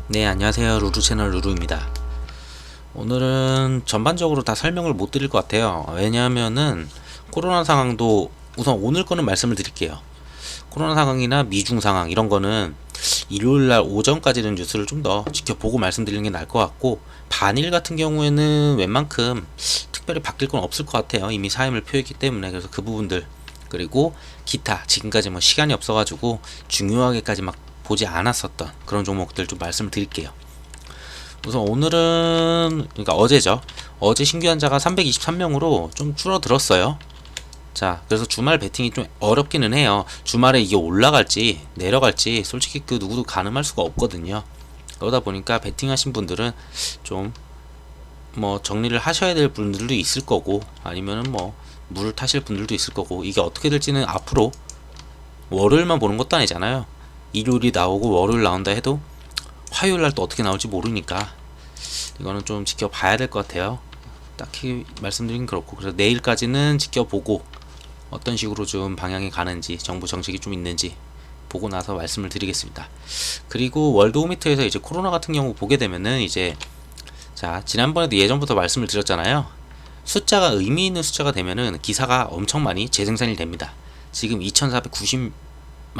네, 안녕하세요. 루루 채널 루루입니다. 오늘은 전반적으로 다 설명을 못 드릴 것 같아요. 왜냐하면은 코로나 상황도 우선 오늘 거는 말씀을 드릴게요. 코로나 상황이나 미중 상황 이런 거는 일요일날 오전까지는 뉴스를 좀 더 지켜보고 말씀드리는 게 나을 것 같고, 반일 같은 경우에는 웬만큼 특별히 바뀔 건 없을 것 같아요. 이미 사임을 표했기 때문에. 그래서 그 부분들, 그리고 기타 지금까지 뭐 시간이 없어가지고 중요하게까지 막 보지 않았었던 그런 종목들 좀 말씀을 드릴게요. 우선 오늘은, 그러니까 어제죠. 어제 신규 환자가 323명으로 좀 줄어들었어요. 자, 그래서 주말 베팅이 좀 어렵기는 해요. 주말에 이게 올라갈지 내려갈지 솔직히 그 누구도 가늠할 수가 없거든요. 그러다 보니까 베팅하신 분들은 좀 뭐 정리를 하셔야 될 분들도 있을 거고, 아니면은 뭐 물을 타실 분들도 있을 거고, 이게 어떻게 될지는 앞으로 월요일만 보는 것도 아니잖아요. 일요일이 나오고 월요일 나온다 해도 화요일 날 또 어떻게 나올지 모르니까 이거는 좀 지켜봐야 될 것 같아요. 딱히 말씀드리긴 그렇고, 그래서 내일까지는 지켜보고 어떤 식으로 좀 방향이 가는지, 정부 정책이 좀 있는지 보고 나서 말씀을 드리겠습니다. 그리고 월드오미터에서 이제 코로나 같은 경우 보게 되면은 이제, 자, 지난번에도 예전부터 말씀을 드렸잖아요. 숫자가 의미 있는 숫자가 되면은 기사가 엄청 많이 재생산이 됩니다. 지금 2490만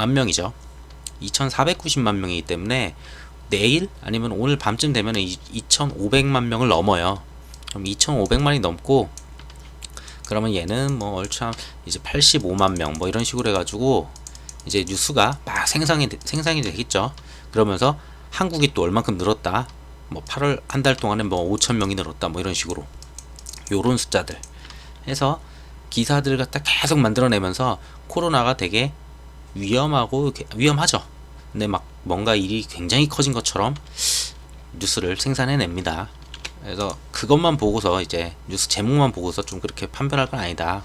명이죠. 2490만 명이기 때문에 내일 아니면 오늘 밤쯤 되면 2500만 명을 넘어요. 그럼 2500만이 넘고, 그러면 얘는 뭐 얼추 이제 85만 명 뭐 이런 식으로 해가지고 이제 뉴스가 막 생산이 되겠죠. 그러면서 한국이 또 얼만큼 늘었다, 뭐 8월 한 달 동안에 뭐 5천 명이 늘었다, 뭐 이런 식으로 요런 숫자들 해서 기사들을 갖다 계속 만들어내면서 코로나가 되게 위험하고 위험하죠. 근데 막 뭔가 일이 굉장히 커진 것처럼 뉴스를 생산해냅니다. 그래서 그것만 보고서, 이제 뉴스 제목만 보고서 좀 그렇게 판별할 건 아니다,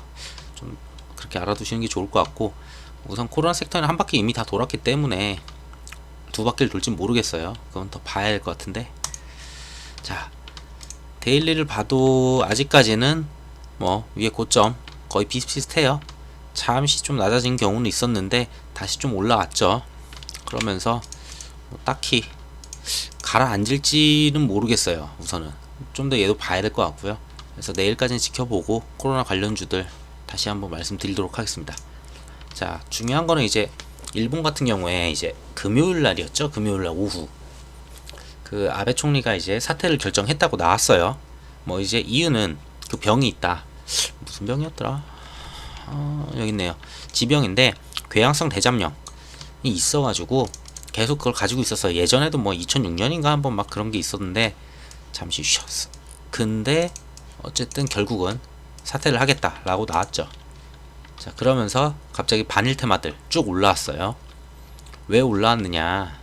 좀 그렇게 알아두시는 게 좋을 것 같고, 우선 코로나 섹터는 한 바퀴 이미 다 돌았기 때문에 두 바퀴를 돌진 모르겠어요. 그건 더 봐야 될 것 같은데, 자, 데일리를 봐도 아직까지는 뭐 위에 고점 거의 비슷비슷해요. 잠시 좀 낮아진 경우는 있었는데 다시 좀 올라왔죠. 그러면서 뭐 딱히 가라앉을지는 모르겠어요. 우선은 좀 더 얘도 봐야 될 것 같고요. 그래서 내일까지는 지켜보고 코로나 관련주들 다시 한번 말씀드리도록 하겠습니다. 자, 중요한 거는 이제 일본 같은 경우에 이제 금요일 날이었죠. 금요일 날 오후 그 아베 총리가 이제 사퇴를 결정했다고 나왔어요. 뭐 이제 이유는 그 병이 있다. 무슨 병이었더라? 여기 있네요. 지병인데 궤양성 대장염이 있어가지고 계속 그걸 가지고 있었어요. 예전에도 뭐 2006년인가 한번 막 그런 게 있었는데 잠시 쉬었어. 근데 어쨌든 결국은 사퇴를 하겠다라고 나왔죠. 자, 그러면서 갑자기 반일 테마들 쭉 올라왔어요. 왜 올라왔느냐?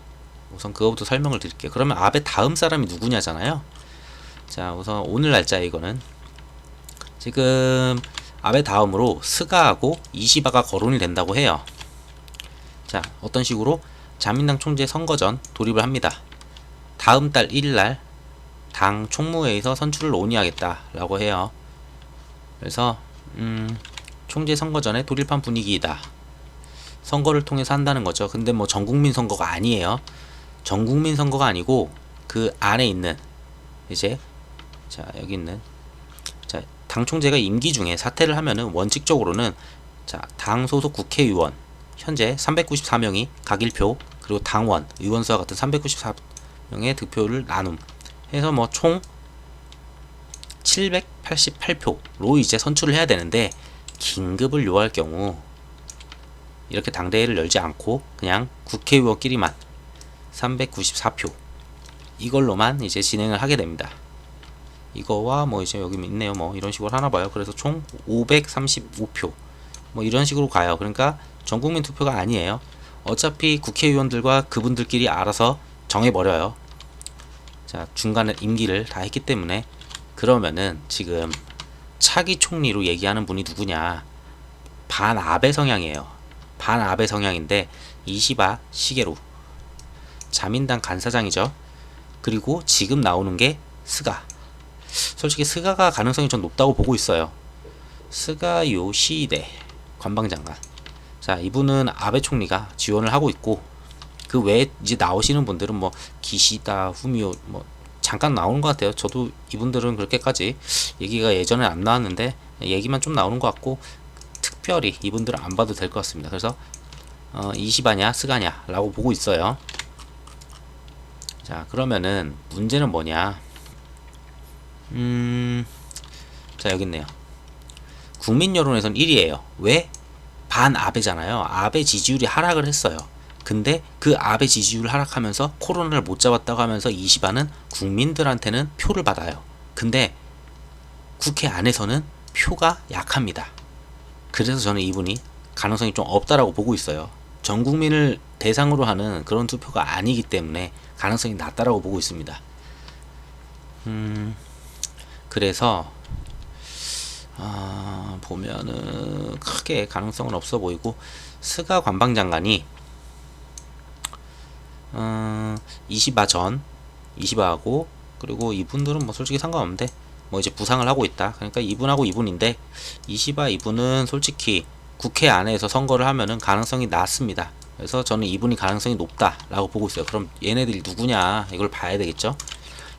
우선 그거부터 설명을 드릴게요. 그러면 아베 다음 사람이 누구냐잖아요. 자, 우선 오늘 날짜, 이거는 지금 아베 다음으로 스가하고 이시바가 거론이 된다고 해요. 자, 어떤 식으로 자민당 총재 선거 전 돌입을 합니다. 다음 달 1일날 당 총무회에서 선출을 논의하겠다라고 해요. 그래서 총재 선거 전에 돌입한 분위기이다. 선거를 통해서 한다는 거죠. 근데 뭐 전국민 선거가 아니에요. 전국민 선거가 아니고 그 안에 있는 이제, 자, 여기 있는, 자, 당 총재가 임기 중에 사퇴를 하면은 원칙적으로는, 자, 당 소속 국회의원 현재 394명이 각일표, 그리고 당원 의원수와 같은 394명의 득표를 나눔 해서 뭐 총 788표로 이제 선출을 해야 되는데, 긴급을 요할 경우 이렇게 당대회를 열지 않고 그냥 국회의원끼리만 394표 이걸로만 이제 진행을 하게 됩니다. 이거와 뭐 이제 여기 있네요. 뭐 이런 식으로 하나 봐요. 그래서 총 535표 뭐 이런 식으로 가요. 그러니까 전국민 투표가 아니에요. 어차피 국회의원들과 그분들끼리 알아서 정해버려요. 자, 중간에 임기를 다 했기 때문에. 그러면은 지금 차기 총리로 얘기하는 분이 누구냐? 반아베 성향이에요. 반아베 성향인데 이시바 시게루 자민당 간사장이죠. 그리고 지금 나오는 게 스가. 솔직히 스가가 가능성이 좀 높다고 보고 있어요. 스가 요시히데 관방장관. 자, 이분은 아베 총리가 지원을 하고 있고, 그 외에 이제 나오시는 분들은 뭐 기시다, 후미오 뭐 잠깐 나오는 것 같아요. 저도 이분들은 그렇게까지 얘기가 예전에 안 나왔는데 얘기만 좀 나오는 것 같고 특별히 이분들은 안 봐도 될 것 같습니다. 그래서 이시바냐 스가냐 라고 보고 있어요. 자, 그러면은 문제는 뭐냐. 자, 여기 있네요. 국민 여론에선 1위에요. 왜? 반 아베잖아요. 아베 지지율이 하락을 했어요. 근데 그 아베 지지율 하락하면서 코로나를 못 잡았다고 하면서 이시바는 국민들한테는 표를 받아요. 근데 국회 안에서는 표가 약합니다. 그래서 저는 이분이 가능성이 좀 없다라고 보고 있어요. 전 국민을 대상으로 하는 그런 투표가 아니기 때문에 가능성이 낮다라고 보고 있습니다. 그래서 보면은 크게 가능성은 없어 보이고, 스가 관방장관이 이시바하고 그리고 이분들은 뭐 솔직히 상관없는데 뭐 이제 부상을 하고 있다. 그러니까 이분하고 이분인데, 이시바 이분은 솔직히 국회 안에서 선거를 하면은 가능성이 낮습니다. 그래서 저는 이분이 가능성이 높다라고 보고 있어요. 그럼 얘네들이 누구냐 이걸 봐야 되겠죠.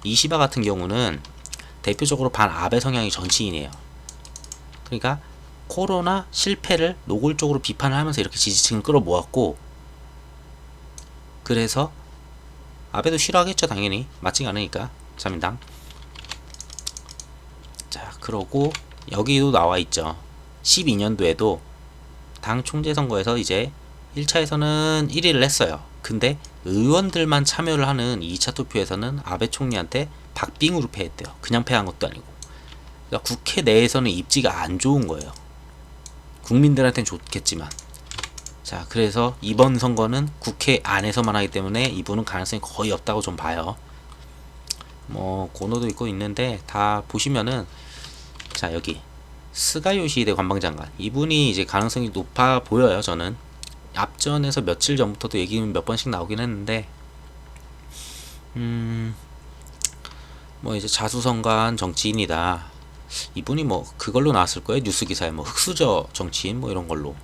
이시바 같은 경우는 대표적으로 반아베 성향의 정치인이에요. 그러니까 코로나 실패를 노골적으로 비판을 하면서 이렇게 지지층을 끌어모았고, 그래서 아베도 싫어하겠죠. 당연히 맞지가 않으니까 자민당. 자, 그러고 여기도 나와있죠. 12년도에도 당 총재 선거에서 이제 1차에서는 1위를 했어요. 근데 의원들만 참여를 하는 2차 투표에서는 아베 총리한테 박빙으로 패했대요. 그냥 패한 것도 아니고. 그러니까 국회 내에서는 입지가 안 좋은 거예요. 국민들한테는 좋겠지만. 자, 그래서 이번 선거는 국회 안에서만 하기 때문에 이분은 가능성이 거의 없다고 좀 봐요. 뭐 고노도 있고 있는데 다 보시면은, 자, 여기 스가 요시히데 관방장관, 이분이 이제 가능성이 높아 보여요. 저는 앞전에서 며칠 전부터도 얘기는 몇 번씩 나오긴 했는데, 뭐 이제 자수성가한 정치인이다. 이분이 뭐 그걸로 나왔을 거예요. 뉴스 기사에 뭐 흑수저 정치인 뭐 이런 걸로.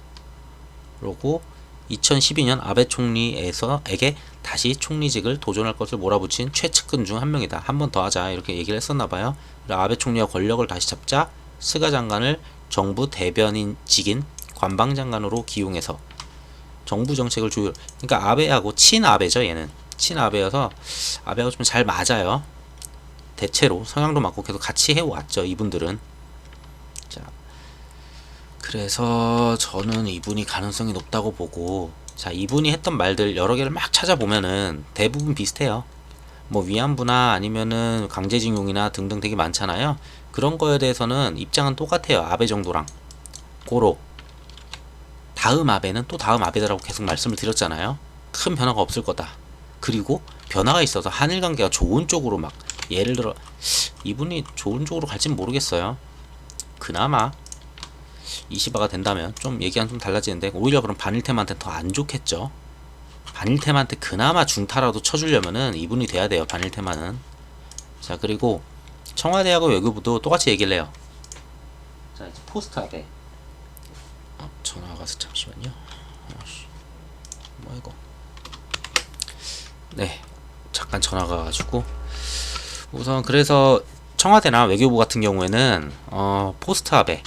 그러고 2012년 아베 총리에게 다시 총리직을 도전할 것을 몰아붙인 최측근 중 한 명이다. 한 번 더 하자 이렇게 얘기를 했었나봐요. 아베 총리가 권력을 다시 잡자 스가 장관을 정부 대변인직인 관방장관으로 기용해서 정부 정책을 조율. 그러니까 아베하고 친아베죠. 얘는 친아베여서 아베하고 좀 잘 맞아요. 대체로 성향도 맞고 계속 같이 해왔죠. 이분들은. 자, 그래서 저는 이분이 가능성이 높다고 보고, 자, 이분이 했던 말들 여러 개를 막 찾아보면은 대부분 비슷해요. 뭐 위안부나 아니면은 강제징용이나 등등 되게 많잖아요. 그런 거에 대해서는 입장은 똑같아요. 아베 정도랑. 고로 다음 아베는 또 다음 아베다라고 계속 말씀을 드렸잖아요. 큰 변화가 없을 거다. 그리고 변화가 있어서 한일 관계가 좋은 쪽으로 막, 예를 들어 이분이 좋은 쪽으로 갈지는 모르겠어요. 그나마 이시바가 된다면 좀 얘기가 좀 달라지는데, 오히려 그럼 반일템한테 더 안 좋겠죠. 반일템한테 그나마 중타라도 쳐주려면은 이분이 돼야 돼요. 반일템만은. 자, 그리고 청와대하고 외교부도 똑같이 얘기를 해요. 자, 이제 포스트하게 전화가 와서 잠시만요. 뭐 이거, 네, 잠깐 전화가 와가지고. 우선 그래서 청와대나 외교부 같은 경우에는 포스트 아베,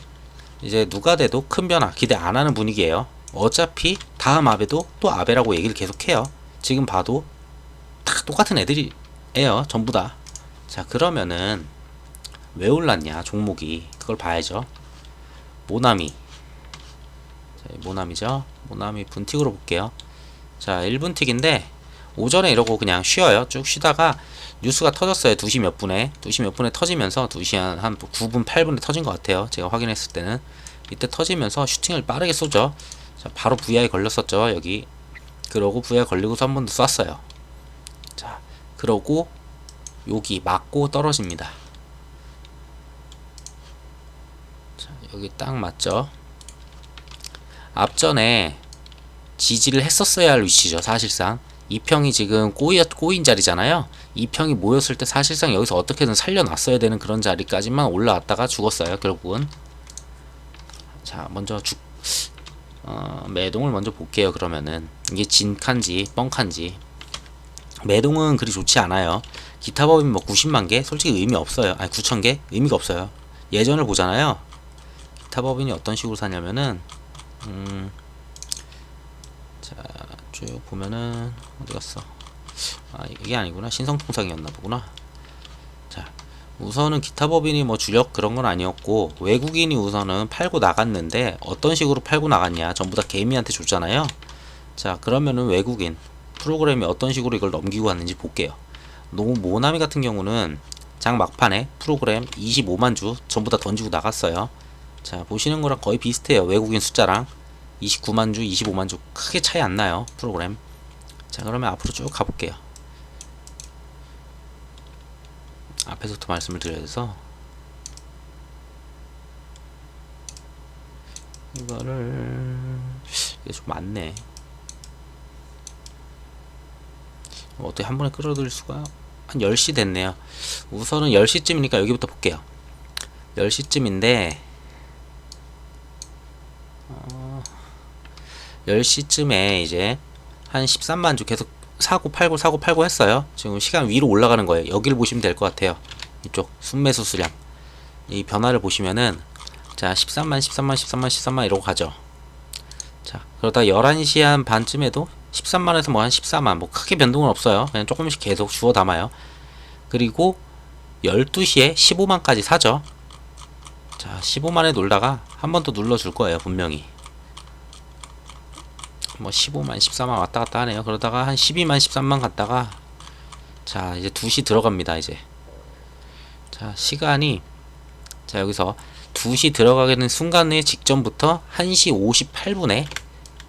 이제 누가 돼도 큰 변화 기대 안 하는 분위기예요. 어차피 다음 아베도 또 아베라고 얘기를 계속해요. 지금 봐도 다 똑같은 애들이에요. 전부 다. 자, 그러면은 왜 올랐냐 종목이, 그걸 봐야죠. 모나미. 자, 모나미죠. 모나미 분틱으로 볼게요. 자, 1분틱인데 오전에 이러고 그냥 쉬어요. 쭉 쉬다가 뉴스가 터졌어요. 2시 몇 분에 터지면서 2시 한 9분 8분에 터진 것 같아요. 제가 확인했을 때는 이때 터지면서 슈팅을 빠르게 쏘죠. 자, 바로 VI 걸렸었죠. 여기. 그러고 VI 걸리고서 한 번 더 쐈어요. 자, 그러고 여기 맞고 떨어집니다. 자, 여기 딱 맞죠. 앞전에 지지를 했었어야 할 위치죠. 사실상 2평이 지금 꼬인 자리잖아요. 2평이 모였을 때 사실상 여기서 어떻게든 살려놨어야 되는 그런 자리까지만 올라왔다가 죽었어요. 결국은. 자, 먼저 매동을 먼저 볼게요. 그러면은 이게 진칸지 뻥칸지. 매동은 그리 좋지 않아요. 기타 법인 뭐 90만 개 솔직히 의미 없어요. 아니 9천 개 의미가 없어요. 예전을 보잖아요. 기타 법인이 어떤 식으로 사냐면은 자, 쭉 보면은 어디 갔어? 아, 이게 아니구나. 신성통상이었나 보구나. 자, 우선은 기타 법인이 뭐 주력 그런 건 아니었고 외국인이 우선은 팔고 나갔는데 어떤 식으로 팔고 나갔냐? 전부 다 개미한테 줬잖아요. 자, 그러면은 외국인 프로그램이 어떤 식으로 이걸 넘기고 갔는지 볼게요. 모나미 같은 경우는 장 막판에 프로그램 25만 주 전부 다 던지고 나갔어요. 자, 보시는 거랑 거의 비슷해요. 외국인 숫자랑 29만 주, 25만 주 크게 차이 안 나요. 프로그램. 자, 그러면 앞으로 쭉 가볼게요. 앞에서부터 말씀을 드려야 돼서 이거를 이게 좀 많네. 어떻게 한 번에 끌어들일 수가 한 10시 됐네요. 우선은 10시쯤이니까 여기부터 볼게요. 10시쯤인데 10시쯤에 이제 한 13만 주 계속 사고 팔고 했어요. 지금 시간 위로 올라가는 거예요. 여기를 보시면 될 것 같아요. 이쪽 순매수 수량 이 변화를 보시면은 자 13만 이러고 가죠. 자 그러다 11시 한 반쯤에도 13만에서 뭐 한 14만 뭐 크게 변동은 없어요. 그냥 조금씩 계속 주워 담아요. 그리고 12시에 15만까지 사죠. 자 15만에 놀다가 한 번 더 눌러줄 거예요. 분명히 뭐 15만 14만 왔다 갔다 하네요. 그러다가 한 12만 13만 갔다가 자 이제 2시 들어갑니다. 이제 자 시간이 자 여기서 2시 들어가는 순간의 직전부터 1시 58분에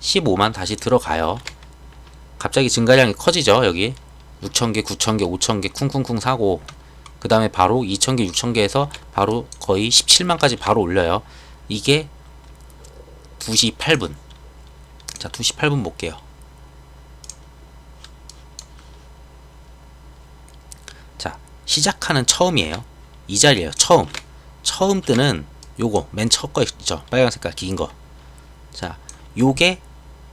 15만 다시 들어가요. 갑자기 증가량이 커지죠. 여기 6,000개 9,000개 5,000개 쿵쿵쿵 사고 그 다음에 바로 2,000개 6,000개에서 바로 거의 17만까지 바로 올려요. 이게 2시 8분. 자 2시 8분 볼게요. 자 시작하는 처음이에요. 이 자리에요. 처음 뜨는 요거 맨 첫 거 있죠. 빨간 색깔 긴 거. 자 요게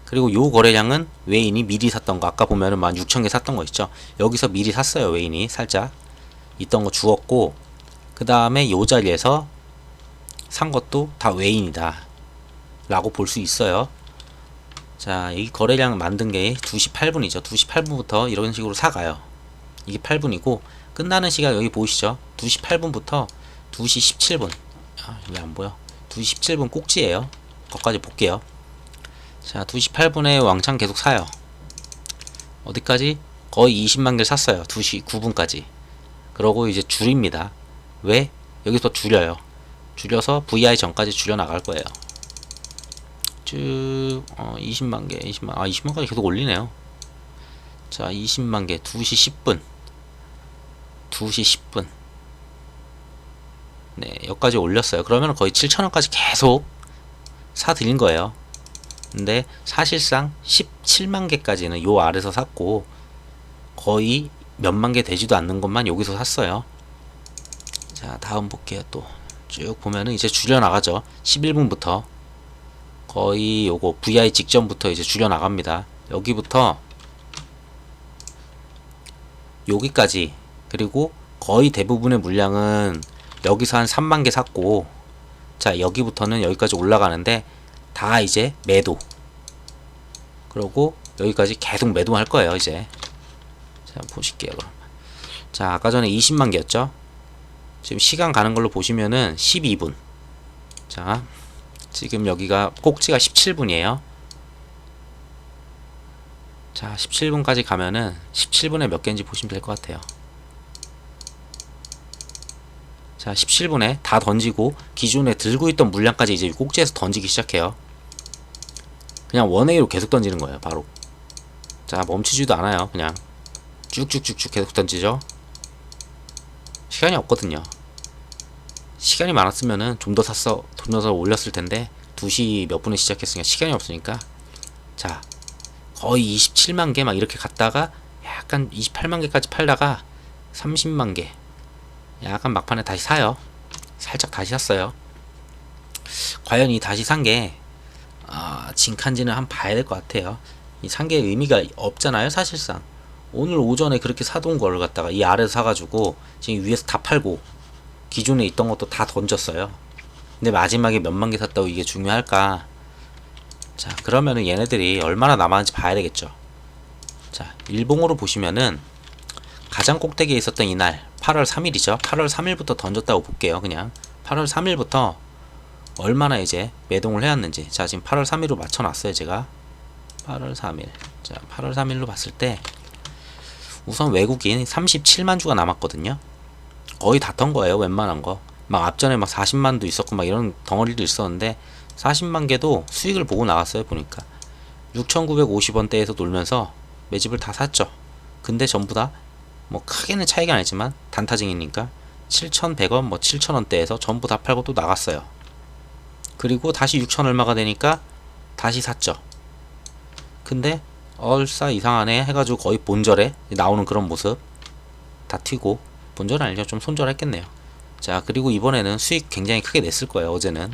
그리고 요 거래량은 외인이 미리 샀던 거 아까 보면은 16,000개 샀던 거 있죠. 여기서 미리 샀어요. 외인이 살짝 있던 거 주었고 그 다음에 요 자리에서 산 것도 다 외인이다 라고 볼 수 있어요. 자, 이 거래량 만든 게 2시 8분이죠. 2시 8분부터 이런 식으로 사가요. 이게 8분이고 끝나는 시간 여기 보이시죠? 2시 8분부터 2시 17분. 아, 왜 안 보여? 2시 17분 꼭지예요. 거기까지 볼게요. 자, 2시 8분에 왕창 계속 사요. 어디까지? 거의 20만 개를 샀어요. 2시 9분까지. 그러고 이제 줄입니다. 왜? 여기서 줄여요. 줄여서 VI 전까지 줄여 나갈 거예요. 쭉 20만 개, 20만까지 계속 올리네요. 자, 20만 개, 2시 10분. 2시 10분. 네, 여기까지 올렸어요. 그러면 거의 7,000원까지 계속 사드린 거예요. 근데 사실상 17만 개까지는 요 아래서 샀고 거의 몇만 개 되지도 않는 것만 여기서 샀어요. 자, 다음 볼게요. 또 쭉 보면은 이제 줄여 나가죠. 11분부터 거의 요거 VI 직전부터 이제 줄여 나갑니다. 여기부터 여기까지 그리고 거의 대부분의 물량은 여기서 한 3만 개 샀고 자 여기부터는 여기까지 올라가는데 다 이제 매도 그러고 여기까지 계속 매도할 거예요. 이제 자 보실게요. 그럼 자 아까 전에 20만 개였죠. 지금 시간 가는 걸로 보시면은 12분. 자 지금 여기가 꼭지가 17분이에요. 자 17분까지 가면은 17분에 몇 개인지 보시면 될 것 같아요. 자 17분에 다 던지고 기존에 들고 있던 물량까지 이제 꼭지에서 던지기 시작해요. 그냥 원웨이로 계속 던지는 거예요. 바로 자 멈추지도 않아요. 그냥 쭉쭉쭉쭉 계속 던지죠. 시간이 없거든요. 시간이 많았으면은 좀 더 샀어 좀 더 올렸을 텐데 2시 몇 분에 시작했으니까 시간이 없으니까 자 거의 27만 개 막 이렇게 갔다가 약간 28만 개까지 팔다가 30만 개 약간 막판에 다시 사요. 살짝 다시 샀어요. 과연 이 다시 산 게 진칸지는 한번 봐야 될 것 같아요. 이 산게 의미가 없잖아요, 사실상. 오늘 오전에 그렇게 사둔 걸 갖다가 이 아래서 사가지고 지금 위에서 다 팔고 기존에 있던 것도 다 던졌어요. 근데 마지막에 몇만 개 샀다고 이게 중요할까? 자, 그러면은 얘네들이 얼마나 남았는지 봐야 되겠죠. 자, 일봉으로 보시면은 가장 꼭대기에 있었던 이날 8월 3일이죠. 8월 3일부터 던졌다고 볼게요. 그냥 8월 3일부터 얼마나 이제 매동을 해왔는지. 자, 지금 8월 3일로 맞춰놨어요, 제가. 8월 3일. 자, 8월 3일로 봤을 때 우선 외국인 37만 주가 남았거든요. 거의 다 턴 거예요, 웬만한 거. 막 앞전에 막 40만도 있었고 막 이런 덩어리도 있었는데 40만 개도 수익을 보고 나왔어요, 보니까. 6,950원대에서 놀면서 매집을 다 샀죠. 근데 전부 다 뭐 크게는 차이가 아니지만 단타증이니까 7,100원, 뭐 7,000원대에서 전부 다 팔고 또 나갔어요. 그리고 다시 6,000 얼마가 되니까 다시 샀죠. 근데 얼싸 이상하네 해가지고 거의 본절에 나오는 그런 모습 다 튀고, 본절 아니죠, 좀 손절했겠네요. 자, 그리고 이번에는 수익 굉장히 크게 냈을 거예요, 어제는.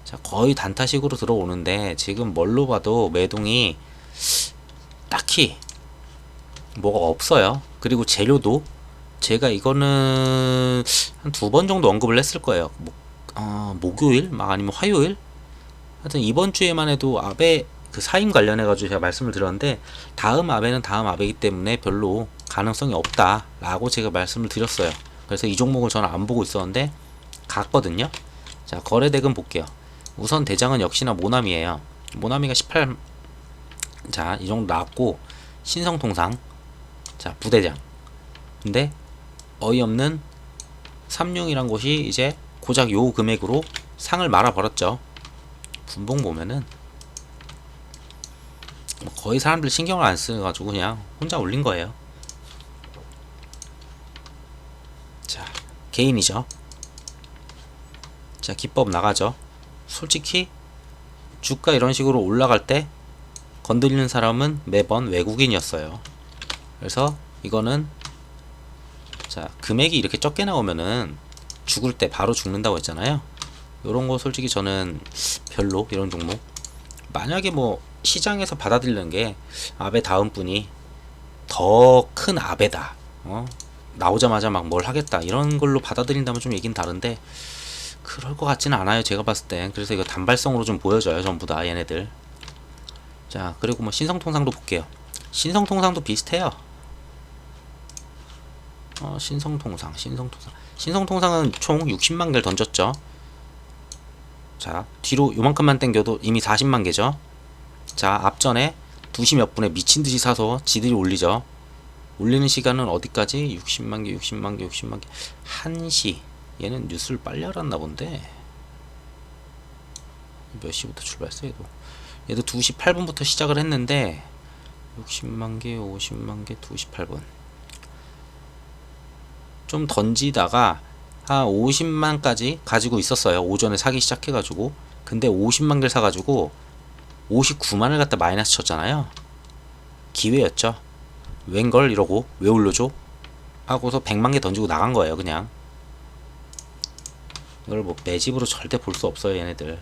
자, 거의 단타식으로 들어오는데 지금 뭘로 봐도 매동이 딱히 뭐가 없어요. 그리고 재료도 제가 이거는 한 두 번 정도 언급을 했을 거예요. 목요일 막 아니면 화요일, 하여튼 이번 주에만 해도 아베 그 사임 관련해 가지고 제가 말씀을 드렸는데, 다음 아베는 다음 아베이기 때문에 별로 가능성이 없다 라고 제가 말씀을 드렸어요. 그래서 이 종목을 저는 안 보고 있었는데 갔거든요. 자, 거래대금 볼게요. 우선 대장은 역시나 모나미에요. 모나미가 18, 자, 이 정도 나왔고, 신성통상, 자, 부대장. 근데 어이없는 삼룡이란 곳이 이제 고작 요 금액으로 상을 말아버렸죠. 분봉 보면은 뭐 거의 사람들 신경을 안 쓰가지고 그냥 혼자 올린 거예요. 자, 개인이죠. 자, 기법 나가죠. 솔직히 주가 이런 식으로 올라갈 때 건드리는 사람은 매번 외국인이었어요. 그래서 이거는, 자, 금액이 이렇게 적게 나오면은 죽을 때 바로 죽는다고 했잖아요. 요런 거 솔직히 저는 별로, 이런 종목. 만약에 뭐 시장에서 받아들이는 게 아베 다음 분이 더 큰 아베다, 나오자마자 막 뭘 하겠다 이런 걸로 받아들인다면 좀 얘기는 다른데 그럴 것 같지는 않아요, 제가 봤을 땐. 그래서 이거 단발성으로 좀 보여져요, 전부 다 얘네들. 자, 그리고 뭐 신성통상도 볼게요. 신성통상도 비슷해요. 신성통상은 총 60만 개를 던졌죠. 자, 뒤로 요만큼만 땡겨도 이미 40만 개죠. 자, 앞전에 2시 몇 분에 미친듯이 사서 지들이 올리죠. 올리는 시간은 어디까지? 60만 개, 60만 개, 60만 개. 1시. 얘는 뉴스를 빨리 알았나 본데. 몇 시부터 출발했어, 얘도 2시 8분부터 시작을 했는데 60만 개, 50만 개, 2시 8분. 좀 던지다가 한 50만까지 가지고 있었어요. 오전에 사기 시작해가지고. 근데 50만 개를 사가지고 59만을 갖다 마이너스 쳤잖아요. 기회였죠. 웬걸 이러고 왜 올려줘? 하고서 100만 개 던지고 나간 거예요, 그냥. 이걸 뭐 매집으로 절대 볼 수 없어요, 얘네들.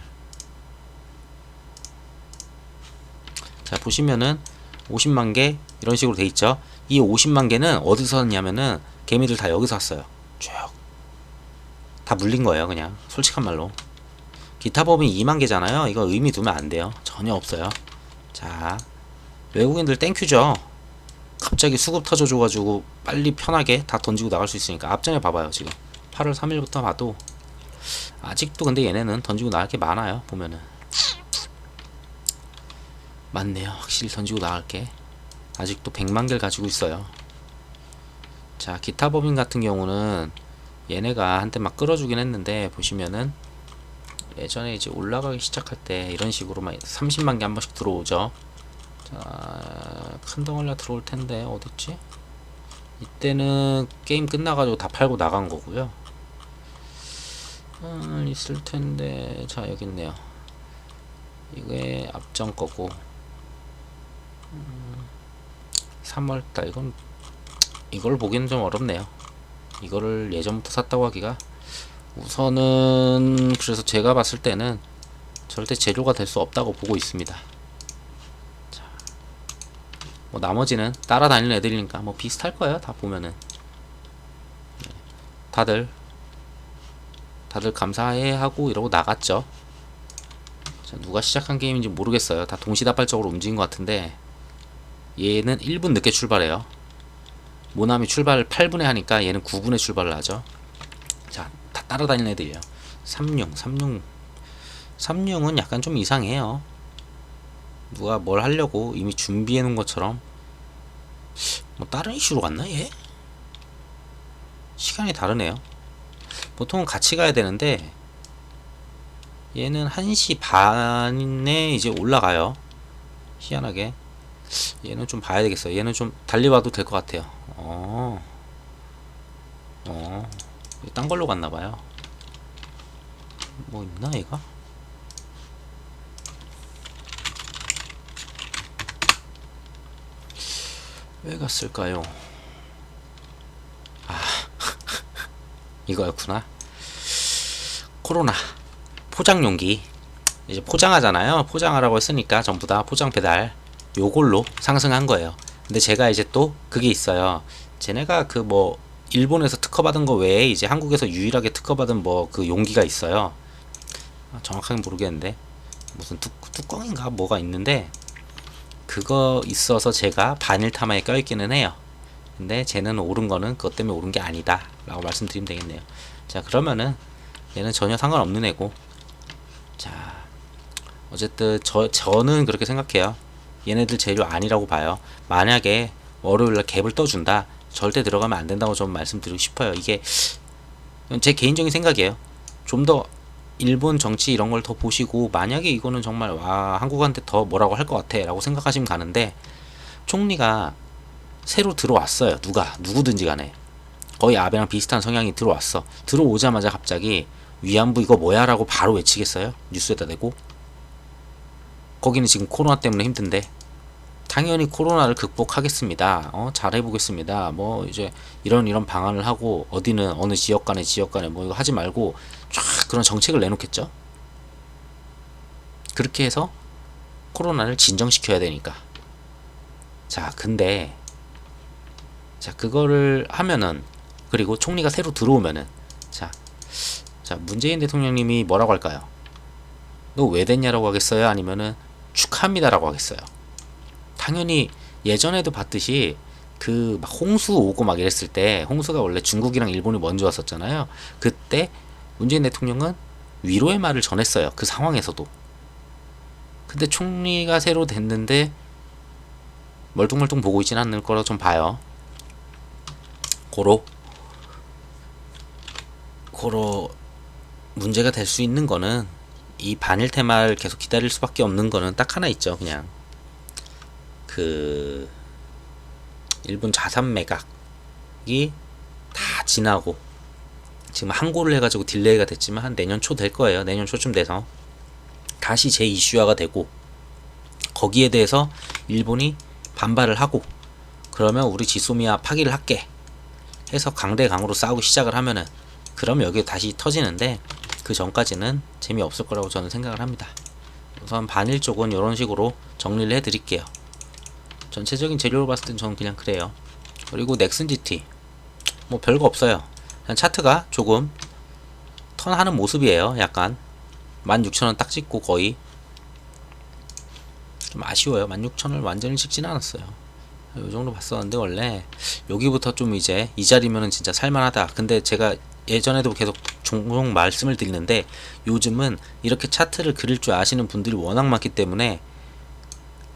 자, 보시면은 50만 개 이런 식으로 돼 있죠. 이 50만 개는 어디서 샀냐면은 개미들 다 여기서 샀어요. 쭉 다 물린 거예요, 그냥. 솔직한 말로. 기타 법인 2만 개잖아요. 이거 의미 두면 안 돼요. 전혀 없어요. 자, 외국인들 땡큐죠. 갑자기 수급 터져줘가지고 빨리 편하게 다 던지고 나갈 수 있으니까. 앞전에 봐봐요, 지금 8월 3일부터 봐도 아직도 근데 얘네는 던지고 나갈 게 많아요. 보면은 많네요. 확실히 던지고 나갈 게 아직도 100만 개를 가지고 있어요. 자, 기타 법인 같은 경우는 얘네가 한때 막 끌어주긴 했는데, 보시면은 예전에 이제 올라가기 시작할 때 이런 식으로 막 30만 개 한 번씩 들어오죠. 자, 큰 덩어리가 들어올 텐데 어딨지? 이때는 게임 끝나가지고 다 팔고 나간 거고요. 있을 텐데, 자, 여기 있네요. 이게 앞전 거고, 3월달. 이걸 보기는 좀 어렵네요. 이거를 예전부터 샀다고 하기가. 우선은 그래서 제가 봤을 때는 절대 재료가 될 수 없다고 보고 있습니다. 자, 뭐 나머지는 따라다니는 애들이니까 뭐 비슷할 거예요. 다 보면은. 다들 감사해 하고 이러고 나갔죠. 자, 누가 시작한 게임인지 모르겠어요. 다 동시다발적으로 움직인 것 같은데 얘는 1분 늦게 출발해요. 모나미 출발을 8분에 하니까 얘는 9분에 출발을 하죠. 자, 다 따라다니는 애들이에요. 삼룡은 약간 좀 이상해요. 누가 뭘 하려고 이미 준비해 놓은 것처럼. 뭐 다른 이슈로 갔나 얘? 시간이 다르네요. 보통은 같이 가야 되는데 얘는 1시 반에 이제 올라가요. 희한하게. 얘는 좀 봐야 되겠어요. 얘는 좀 달리봐도 될 것 같아요. 딴 걸로 갔나봐요. 뭐 있나 얘가? 왜 갔을까요? 이거였구나. 코로나 포장용기 이제 포장하잖아요. 포장하라고 했으니까 전부 다 포장 배달 요걸로 상승한 거예요. 근데 제가 이제 또 그게 있어요. 쟤네가 그 뭐 일본에서 특허받은 거 외에 이제 한국에서 유일하게 특허받은 뭐 그 용기가 있어요. 정확하게 모르겠는데 무슨 뚜껑인가 뭐가 있는데 그거 있어서 제가 반일 타마에 껴있기는 해요. 근데 쟤는 오른 거는 그것 때문에 오른 게 아니다 라고 말씀드리면 되겠네요. 자, 그러면은 얘는 전혀 상관없는 애고, 자 어쨌든 저는 그렇게 생각해요. 얘네들 재료 아니라고 봐요. 만약에 월요일날 갭을 떠준다, 절대 들어가면 안 된다고 좀 말씀드리고 싶어요. 이게 제 개인적인 생각이에요. 좀 더 일본 정치 이런 걸 더 보시고, 만약에 이거는 정말 와 한국한테 더 뭐라고 할 것 같아 라고 생각하시면 가는데, 총리가 새로 들어왔어요. 누구든지 간에 거의 아베랑 비슷한 성향이 들어왔어. 들어오자마자 갑자기 위안부 이거 뭐야 라고 바로 외치겠어요? 뉴스에다 대고. 거기는 지금 코로나 때문에 힘든데 당연히 코로나를 극복하겠습니다. 잘해보겠습니다. 뭐 이제 이런 방안을 하고, 어디는 어느 지역 간에 뭐 이거 하지 말고 쫙 그런 정책을 내놓겠죠. 그렇게 해서 코로나를 진정시켜야 되니까. 자, 근데 자 그거를 하면은, 그리고 총리가 새로 들어오면은, 자 문재인 대통령님이 뭐라고 할까요? 너 왜 됐냐라고 하겠어요? 아니면은 축하합니다라고 하겠어요? 당연히 예전에도 봤듯이 그 막 홍수 오고 막 이랬을 때, 홍수가 원래 중국이랑 일본이 먼저 왔었잖아요. 그때 문재인 대통령은 위로의 말을 전했어요. 그 상황에서도. 근데 총리가 새로 됐는데 멀뚱멀뚱 보고 있진 않을 거라고 좀 봐요. 고로 문제가 될 수 있는 거는, 이 반일 테마를 계속 기다릴 수밖에 없는 거는 딱 하나 있죠. 그냥 그 일본 자산 매각이 다 지나고, 지금 항고를 해가지고 딜레이가 됐지만 한 내년 초 될 거예요. 내년 초쯤 돼서 다시 재 이슈화가 되고, 거기에 대해서 일본이 반발을 하고, 그러면 우리 지소미아 파기를 할게 해서 강대강으로 싸우기 시작을 하면은, 그럼 여기에 다시 터지는데, 그 전까지는 재미없을 거라고 저는 생각을 합니다. 우선 반일 쪽은 이런 식으로 정리를 해드릴게요. 전체적인 재료로 봤을 땐 저는 그냥 그래요. 그리고 넥슨 GT 뭐 별거 없어요. 그냥 차트가 조금 턴하는 모습이에요. 약간 16,000원 딱 찍고 거의 좀 아쉬워요. 16,000을 완전히 찍지는 않았어요. 이 정도 봤었는데, 원래 여기부터 좀 이제 이 자리면은 진짜 살만하다. 근데 제가 예전에도 계속 종종 말씀을 드리는데, 요즘은 이렇게 차트를 그릴 줄 아시는 분들이 워낙 많기 때문에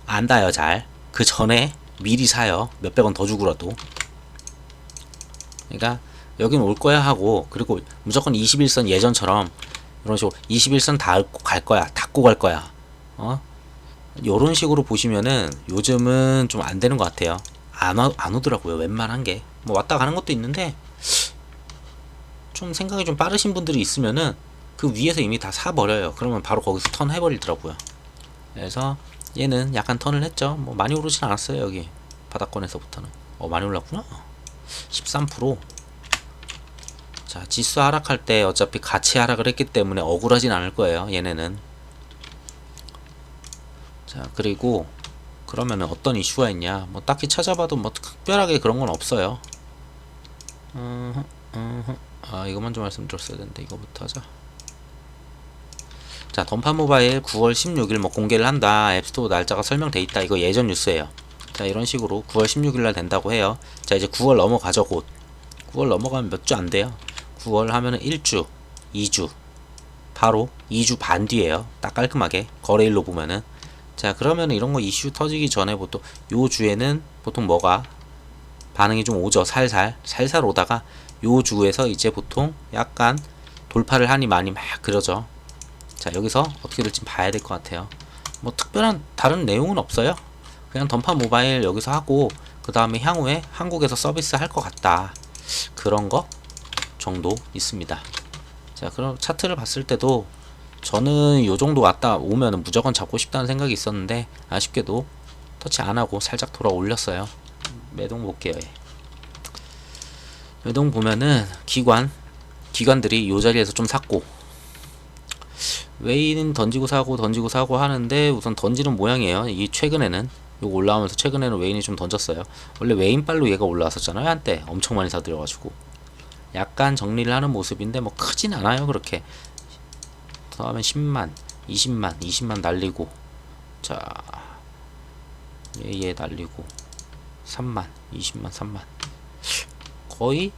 안다요 잘. 그 전에 미리 사요. 몇백 원 더 주고라도. 그러니까 여긴 올 거야 하고, 그리고 무조건 21선 예전처럼 이런 식으로 21선 닿고 갈 거야, 닿고 갈 거야, 요런 식으로 보시면은 요즘은 좀 안 되는 것 같아요. 안 오더라고요. 웬만한 게. 뭐 왔다 가는 것도 있는데, 좀 생각이 좀 빠르신 분들이 있으면은 그 위에서 이미 다 사버려요. 그러면 바로 거기서 턴 해버리더라고요. 그래서 얘는 약간 턴을 했죠. 뭐 많이 오르진 않았어요. 여기 바닥권에서부터는. 많이 올랐구나. 13%. 자, 지수 하락할 때 어차피 같이 하락을 했기 때문에 억울하진 않을 거예요. 얘네는 자, 그리고 그러면은 어떤 이슈가 있냐, 뭐 딱히 찾아봐도 뭐 특별하게 그런 건 없어요. 이거 먼저 말씀드렸어야 되는데 이거부터 하자. 자, 던파 모바일 9월 16일 뭐 공개를 한다, 앱스토어 날짜가 설명돼 있다, 이거 예전 뉴스예요. 자, 이런 식으로 9월 16일 날 된다고 해요. 자, 이제 9월 넘어가죠. 곧 9월 넘어가면 몇 주 안 돼요. 9월 하면은 1주 2주 바로 2주 반 뒤에요. 딱 깔끔하게 거래일로 보면은. 자, 그러면 이런 거 이슈 터지기 전에 보통 요 주에는 보통 뭐가 반응이 좀 오죠. 살살 오다가 요 주에서 이제 보통 약간 돌파를 하니 많이 막 그러죠. 자, 여기서 어떻게 될지 봐야 될 것 같아요. 뭐 특별한 다른 내용은 없어요. 그냥 던파 모바일 여기서 하고 그 다음에 향후에 한국에서 서비스 할 것 같다, 그런 거 정도 있습니다. 자, 그럼 차트를 봤을 때도 저는 요 정도 왔다 오면은 무조건 잡고 싶다는 생각이 있었는데 아쉽게도 터치 안 하고 살짝 돌아 올렸어요. 매동 볼게요. 매동 보면은 기관들이 요 자리에서 좀 샀고, 웨이는 던지고 사고 하는데 우선 던지는 모양이에요. 이 최근에는 요거 올라오면서 최근에는 웨인이 좀 던졌어요. 원래 웨인빨로 얘가 올라왔었잖아요. 한때 엄청 많이 사들여가지고 약간 정리를 하는 모습인데 뭐 크진 않아요. 그렇게 더 하면 10만 20만 날리고, 자, 얘 날리고 3만 20만 3만 거의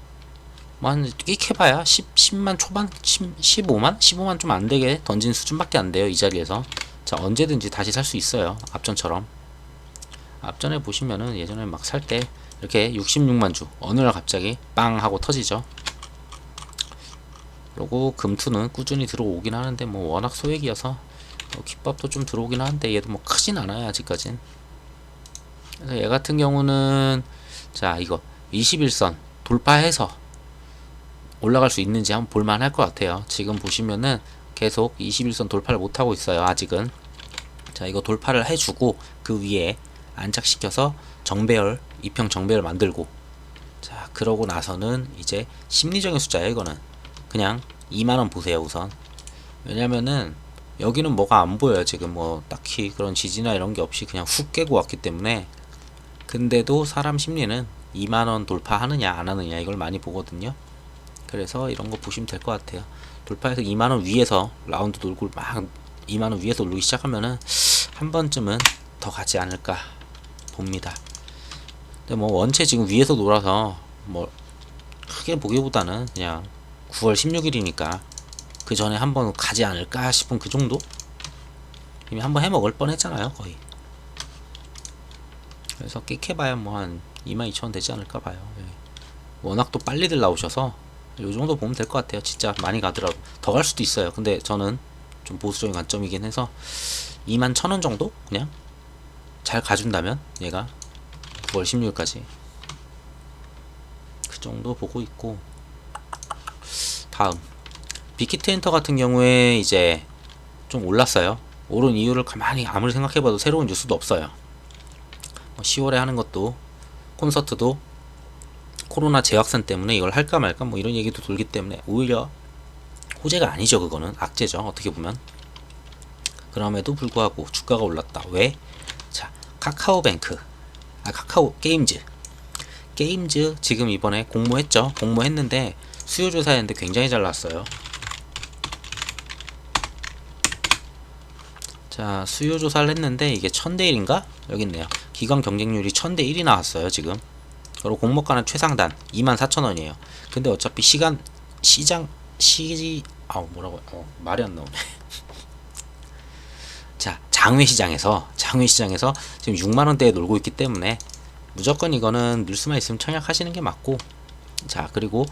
한 끽해봐야 10만 초반 15만 좀 안되게 던진 수준밖에 안돼요. 이 자리에서. 자, 언제든지 다시 살 수 있어요. 앞전처럼. 앞전에 보시면은 예전에 막 살 때 이렇게 66만 주 어느 날 갑자기 빵 하고 터지죠. 그리고 금투는 꾸준히 들어오긴 하는데 뭐 워낙 소액이어서 kit밥도 좀 들어오긴 하는데 얘도 뭐 크진 않아요 아직까진. 그래서 얘 같은 경우는 자, 이거 21선 돌파해서 올라갈 수 있는지 한번 볼만 할 것 같아요. 지금 보시면은 계속 21선 돌파를 못하고 있어요 아직은. 자, 이거 돌파를 해주고 그 위에 안착시켜서 정배열, 이평 정배열 만들고, 자, 그러고 나서는 이제 심리적인 숫자예요. 이거는 그냥 2만원 보세요 우선. 왜냐면은 여기는 뭐가 안 보여요 지금. 뭐 딱히 그런 지지나 이런 게 없이 그냥 훅 깨고 왔기 때문에. 근데도 사람 심리는 2만원 돌파하느냐 안 하느냐 이걸 많이 보거든요. 그래서 이런 거 보시면 될 것 같아요. 돌파해서 2만원 위에서 라운드 돌고 막 2만원 위에서 올리기 시작하면은 한 번쯤은 더 가지 않을까 봅니다. 근데 뭐 원체 지금 위에서 놀아서 뭐 크게 보기보다는 그냥 9월 16일이니까 그 전에 한번 가지 않을까 싶은 그 정도? 이미 한번 해먹을 뻔 했잖아요 거의. 그래서 끽해봐야 뭐 한 22,000원 되지 않을까 봐요. 워낙 또 빨리들 나오셔서 요 정도 보면 될 것 같아요. 진짜 많이 가더라도 더 갈 수도 있어요. 근데 저는 좀 보수적인 관점이긴 해서 21,000원 정도 그냥 잘 가준다면 얘가 9월 16일까지 그 정도 보고 있고, 다음 빅히트 엔터 같은 경우에 이제 좀 올랐어요. 오른 이유를 가만히 아무리 생각해봐도 새로운 뉴스도 없어요. 10월에 하는 것도 콘서트도 코로나 재확산 때문에 이걸 할까 말까 뭐 이런 얘기도 돌기 때문에 오히려 호재가 아니죠. 그거는 악재죠 어떻게 보면. 그럼에도 불구하고 주가가 올랐다. 왜? 자, 카카오뱅크, 카카오 게임즈 지금 이번에 공모했죠. 공모했는데 수요조사했는데 굉장히 잘 나왔어요. 자, 수요조사를 했는데 이게 1000대1인가? 여기 있네요. 기관 경쟁률이 1000대1이 나왔어요 지금. 그리고 공모가는 최상단 24,000원이에요 근데 어차피 말이 안 나오네. 자, 장외시장에서 지금 6만원대에 놀고 있기 때문에 무조건 이거는 늘 수만 있으면 청약하시는 게 맞고, 자, 그리고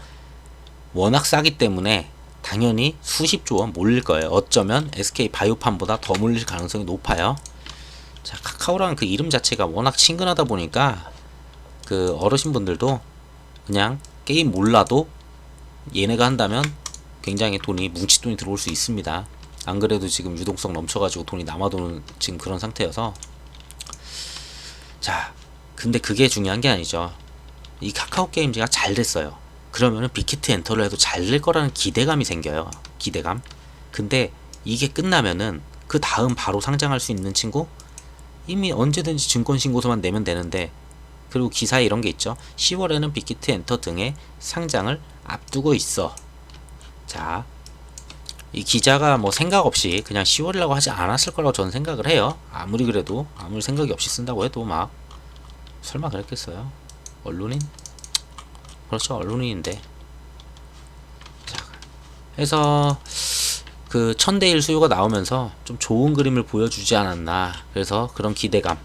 워낙 싸기 때문에 당연히 수십조원 몰릴 거예요. 어쩌면 SK 바이오판보다 더 몰릴 가능성이 높아요. 자, 카카오라는 그 이름 자체가 워낙 친근하다 보니까 그 어르신분들도 그냥 게임 몰라도 얘네가 한다면 굉장히 뭉칫돈이 들어올 수 있습니다. 안 그래도 지금 유동성 넘쳐가지고 돈이 남아도는 지금 그런 상태여서. 자, 근데 그게 중요한 게 아니죠. 이 카카오 게임즈가 잘 됐어요. 그러면은 빅히트 엔터를 해도 잘 될 거라는 기대감이 생겨요. 기대감. 근데 이게 끝나면은 그 다음 바로 상장할 수 있는 친구 이미 언제든지 증권신고서만 내면 되는데, 그리고 기사에 이런 게 있죠. 10월에는 빅히트 엔터 등의 상장을 앞두고 있어. 자, 이 기자가 뭐 생각 없이 그냥 10월이라고 하지 않았을 거라고 저는 생각을 해요. 아무리 그래도, 아무리 생각이 없이 쓴다고 해도 막 설마 그랬겠어요? 언론인? 그렇죠, 언론인인데. 자, 해서 그 1000대1 수요가 나오면서 좀 좋은 그림을 보여주지 않았나. 그래서 그런 기대감.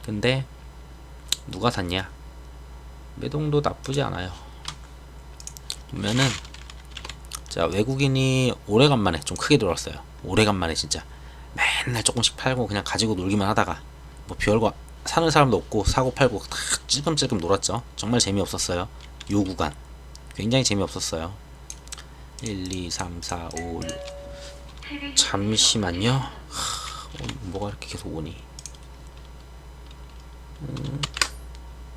근데 누가 샀냐? 매동도 나쁘지 않아요. 보면은, 자, 외국인이 오래간만에 좀 크게 들어왔어요. 오래간만에 진짜 맨날 조금씩 팔고 그냥 가지고 놀기만 하다가 뭐 별거 사는 사람도 없고 사고 팔고 다 찔끔찔끔 놀았죠. 정말 재미없었어요. 요 구간 굉장히 재미없었어요. 1, 2, 3, 4, 5, 6. 잠시만요. 뭐가 이렇게 계속 오니.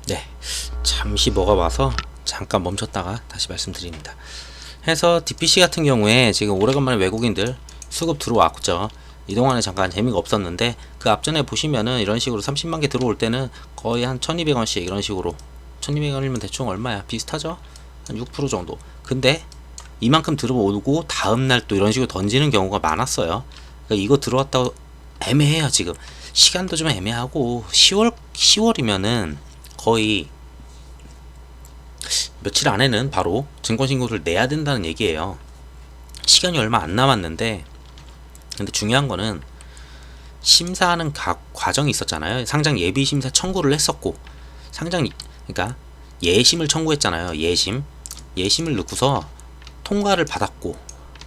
네, 잠시 뭐가 와서 잠깐 멈췄다가 다시 말씀드립니다. 해서 DPC 같은 경우에 지금 오래간만에 외국인들 수급 들어왔죠. 이동안에 잠깐 재미가 없었는데, 그 앞전에 보시면은 이런 식으로 30만 개 들어올 때는 거의 한 1200원씩 이런 식으로, 1200원이면 대충 얼마야? 비슷하죠? 한 6% 정도. 근데 이만큼 들어오고 다음날 또 이런 식으로 던지는 경우가 많았어요. 그러니까 이거 들어왔다고 애매해요. 지금 시간도 좀 애매하고 10월이면은 거의 며칠 안에는 바로 증권신고를 내야 된다는 얘기예요. 시간이 얼마 안 남았는데, 근데 중요한 거는 심사하는 과정이 있었잖아요. 상장 예비 심사 청구를 했었고, 그러니까 예심을 청구했잖아요. 예심을 넣고서 통과를 받았고,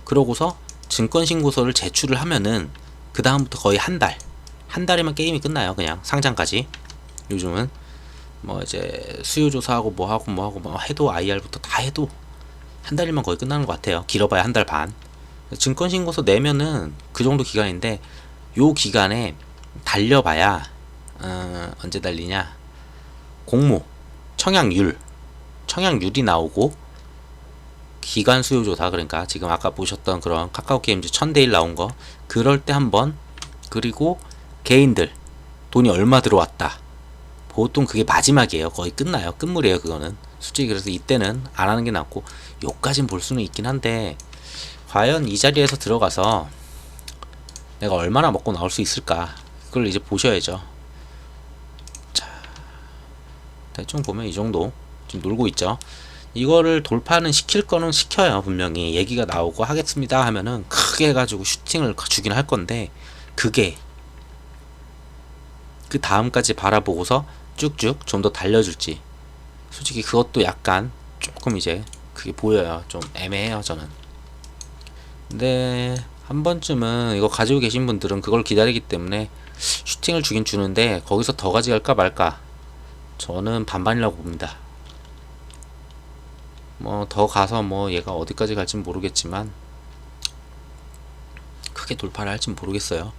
그러고서 증권신고서를 제출을 하면은 그 다음부터 거의 한 달이면 게임이 끝나요. 그냥 상장까지. 요즘은 뭐 이제 수요조사하고 뭐 해도 IR부터 다 해도 한 달이면 거의 끝나는 것 같아요. 길어봐야 한 달 반. 증권신고서 내면은 그 정도 기간인데, 요 기간에 달려봐야 언제 달리냐, 공모 청약률이 나오고, 기간 수요조사, 그러니까 지금 아까 보셨던 그런 카카오게임즈 1000대1 나온 거, 그럴 때 한번, 그리고 개인들 돈이 얼마 들어왔다, 보통 그게 마지막이에요. 거의 끝나요. 끝물이에요. 그거는 솔직히. 그래서 이때는 안 하는 게 낫고, 요까진 볼 수는 있긴 한데, 과연 이 자리에서 들어가서 내가 얼마나 먹고 나올 수 있을까, 그걸 이제 보셔야죠. 자, 대충 보면 이 정도 좀 놀고 있죠. 이거를 돌파는 시킬 거는 시켜요. 분명히 얘기가 나오고 하겠습니다 하면은 크게 해가지고 슈팅을 주긴 할 건데, 그게 그 다음까지 바라보고서 쭉쭉 좀 더 달려줄지, 솔직히 그것도 약간 조금 이제 그게 보여요. 좀 애매해요, 저는. 근데 한 번쯤은 이거 가지고 계신 분들은 그걸 기다리기 때문에 슈팅을 주긴 주는데, 거기서 더 가져갈까 말까, 저는 반반이라고 봅니다. 뭐 더 가서 뭐 얘가 어디까지 갈진 모르겠지만 크게 돌파를 할진 모르겠어요.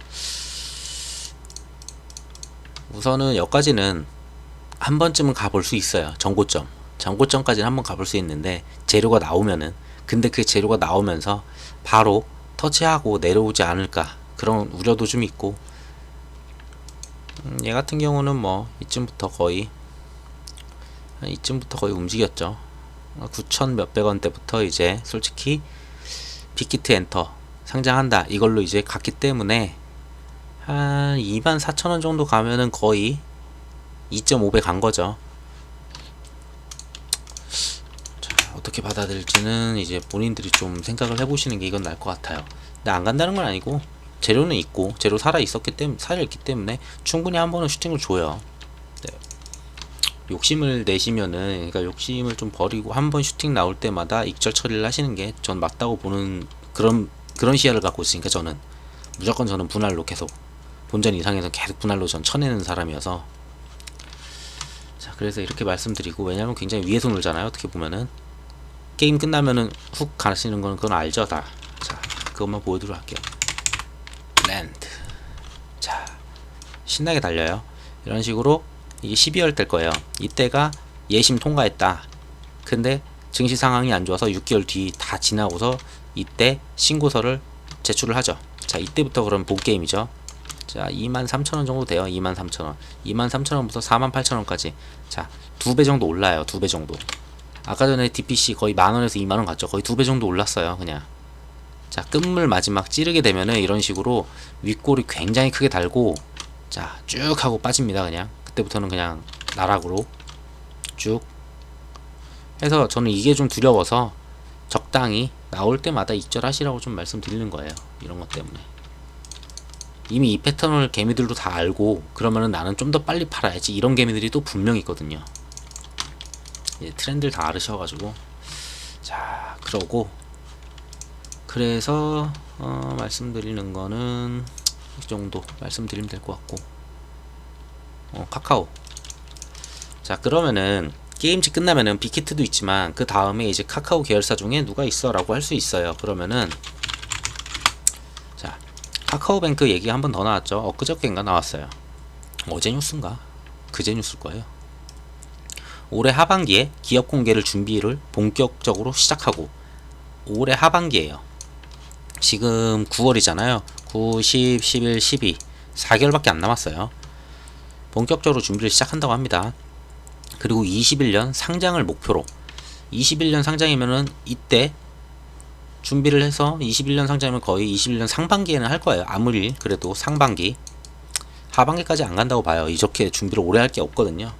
우선은 여기까지는 한 번쯤은 가볼 수 있어요. 정고점까지는 한번 가볼 수 있는데, 재료가 나오면은, 근데 그 재료가 나오면서 바로 터치하고 내려오지 않을까, 그런 우려도 좀 있고, 얘 같은 경우는 뭐 이쯤부터 거의 움직였죠. 9천 몇백 원대부터 이제 솔직히 빅히트 엔터 상장한다 이걸로 이제 갔기 때문에 한 24,000원 정도 가면은 거의 2.5배 간 거죠. 자, 어떻게 받아들일지는 이제 본인들이 좀 생각을 해보시는 게 이건 나을 것 같아요. 근데 안 간다는 건 아니고, 재료는 있고, 재료 살아있기 때문에 충분히 한 번은 슈팅을 줘요. 네. 욕심을 내시면은, 그러니까 욕심을 좀 버리고 한 번 슈팅 나올 때마다 익절 처리를 하시는 게 전 맞다고 보는, 그런 시야를 갖고 있으니까, 저는 분할로 계속, 본전 이상에서 계속 분할로 전 쳐내는 사람이어서. 자, 그래서 이렇게 말씀드리고, 왜냐면 굉장히 위에서 놀잖아요. 어떻게 보면은 게임 끝나면은 훅 가시는 건 그건 알죠 다. 자, 그것만 보여드리도록 할게요. 랜드. 자, 신나게 달려요. 이런 식으로 이게 12월 될 거예요. 이때가 예심 통과했다. 근데 증시 상황이 안 좋아서 6개월 뒤 다 지나고서 이때 신고서를 제출을 하죠. 자, 이때부터 그럼 본 게임이죠. 자, 23,000원 정도 돼요. 23,000원. 23,000원부터 48,000원까지. 자, 2배 정도 올라요. 2배 정도. 아까 전에 DPC 거의 만원에서 2만원 갔죠. 거의 2배 정도 올랐어요. 그냥. 자, 끝물 마지막 찌르게 되면은 이런 식으로 윗골이 굉장히 크게 달고, 자, 쭉 하고 빠집니다. 그냥. 그때부터는 그냥 나락으로 쭉 해서 저는 이게 좀 두려워서 적당히 나올 때마다 익절하시라고 좀 말씀드리는 거예요. 이런 것 때문에. 이미 이 패턴을 개미들도 다 알고 그러면은 나는 좀 더 빨리 팔아야지 이런 개미들이 또 분명히 있거든요. 트렌드를 다 알으셔가지고. 자, 그러고 그래서 말씀드리는 거는 이 정도 말씀드리면 될 것 같고. 카카오. 자, 그러면은 게임즈 끝나면은 빅히트도 있지만 그 다음에 이제 카카오 계열사 중에 누가 있어 라고 할 수 있어요. 그러면은 자, 카카오뱅크 얘기 한 번 더 나왔죠. 엊그저께인가 나왔어요. 어제 뉴스인가? 그제 뉴스일 거예요. 올해 하반기에 기업 공개를 준비를 본격적으로 시작하고, 올해 하반기에요. 지금 9월이잖아요. 9, 10, 11, 12 4개월밖에 안 남았어요. 본격적으로 준비를 시작한다고 합니다. 그리고 21년 상장을 목표로, 21년 상장이면은 이때 준비를 해서 21년 상장이면 거의 21년 상반기에는 할 거예요. 아무리 그래도 상반기, 하반기까지 안 간다고 봐요. 이렇게 준비를 오래 할 게 없거든요.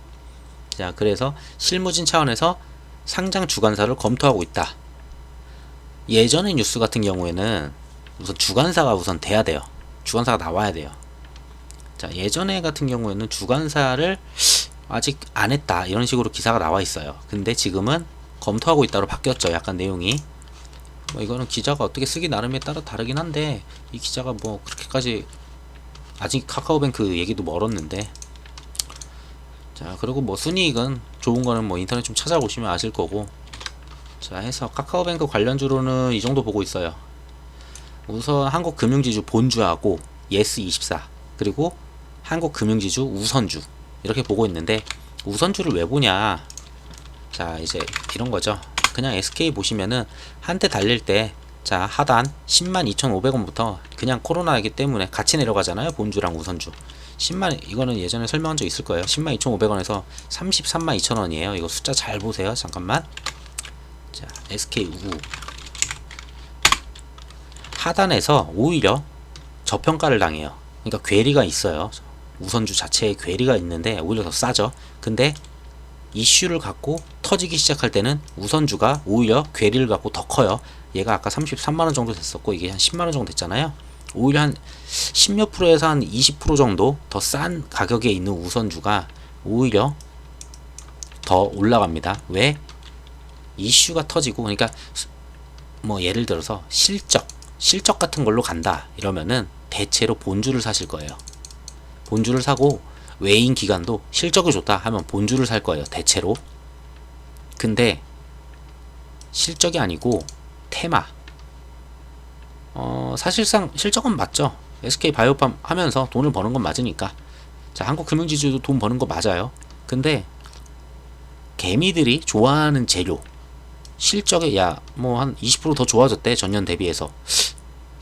자, 그래서 실무진 차원에서 상장 주관사를 검토하고 있다. 예전의 뉴스 같은 경우에는 우선 주관사가 우선 돼야 돼요. 주관사가 나와야 돼요. 자, 예전에 같은 경우에는 주관사를 아직 안 했다 이런 식으로 기사가 나와 있어요. 근데 지금은 검토하고 있다로 바뀌었죠. 약간 내용이. 이거는 기자가 어떻게 쓰기 나름에 따라 다르긴 한데, 이 기자가 뭐 그렇게까지, 아직 카카오뱅크 얘기도 멀었는데. 자, 그리고 뭐 순이익은 좋은 거는 뭐 인터넷 좀 찾아보시면 아실 거고. 자, 해서 카카오뱅크 관련주로는 이 정도 보고 있어요. 우선 한국금융지주 본주하고 예스24, 그리고 한국금융지주 우선주, 이렇게 보고 있는데, 우선주를 왜 보냐. 자, 이제 이런 거죠. 그냥 SK 보시면은 한때 달릴 때, 자, 하단 102,500원부터 그냥 코로나이기 때문에 같이 내려가잖아요. 본주랑 우선주. 10만, 이거는 예전에 설명한 적 있을 거예요. 102,500원에서 332,000원이에요. 이거 숫자 잘 보세요. 잠깐만. 자, SK 우 하단에서 오히려 저평가를 당해요. 그러니까 괴리가 있어요. 우선주 자체에 괴리가 있는데 오히려 더 싸죠. 근데 이슈를 갖고 터지기 시작할 때는 우선주가 오히려 괴리를 갖고 더 커요. 얘가 아까 33만원 정도 됐었고 이게 한 10만원 정도 됐잖아요. 오히려 한 10몇 프로에서 한 20% 정도 더 싼 가격에 있는 우선주가 오히려 더 올라갑니다. 왜? 이슈가 터지고, 그러니까 뭐 예를 들어서 실적 같은 걸로 간다 이러면은 대체로 본주를 사실 거예요. 본주를 사고 외인 기관도 실적이 좋다 하면 본주를 살 거예요. 대체로. 근데 실적이 아니고 테마. 사실상 실적은 맞죠. SK 바이오팜 하면서 돈을 버는 건 맞으니까. 자, 한국금융지주도 돈 버는 거 맞아요. 근데 개미들이 좋아하는 재료, 실적에 야 뭐 한 20% 더 좋아졌대 전년 대비해서.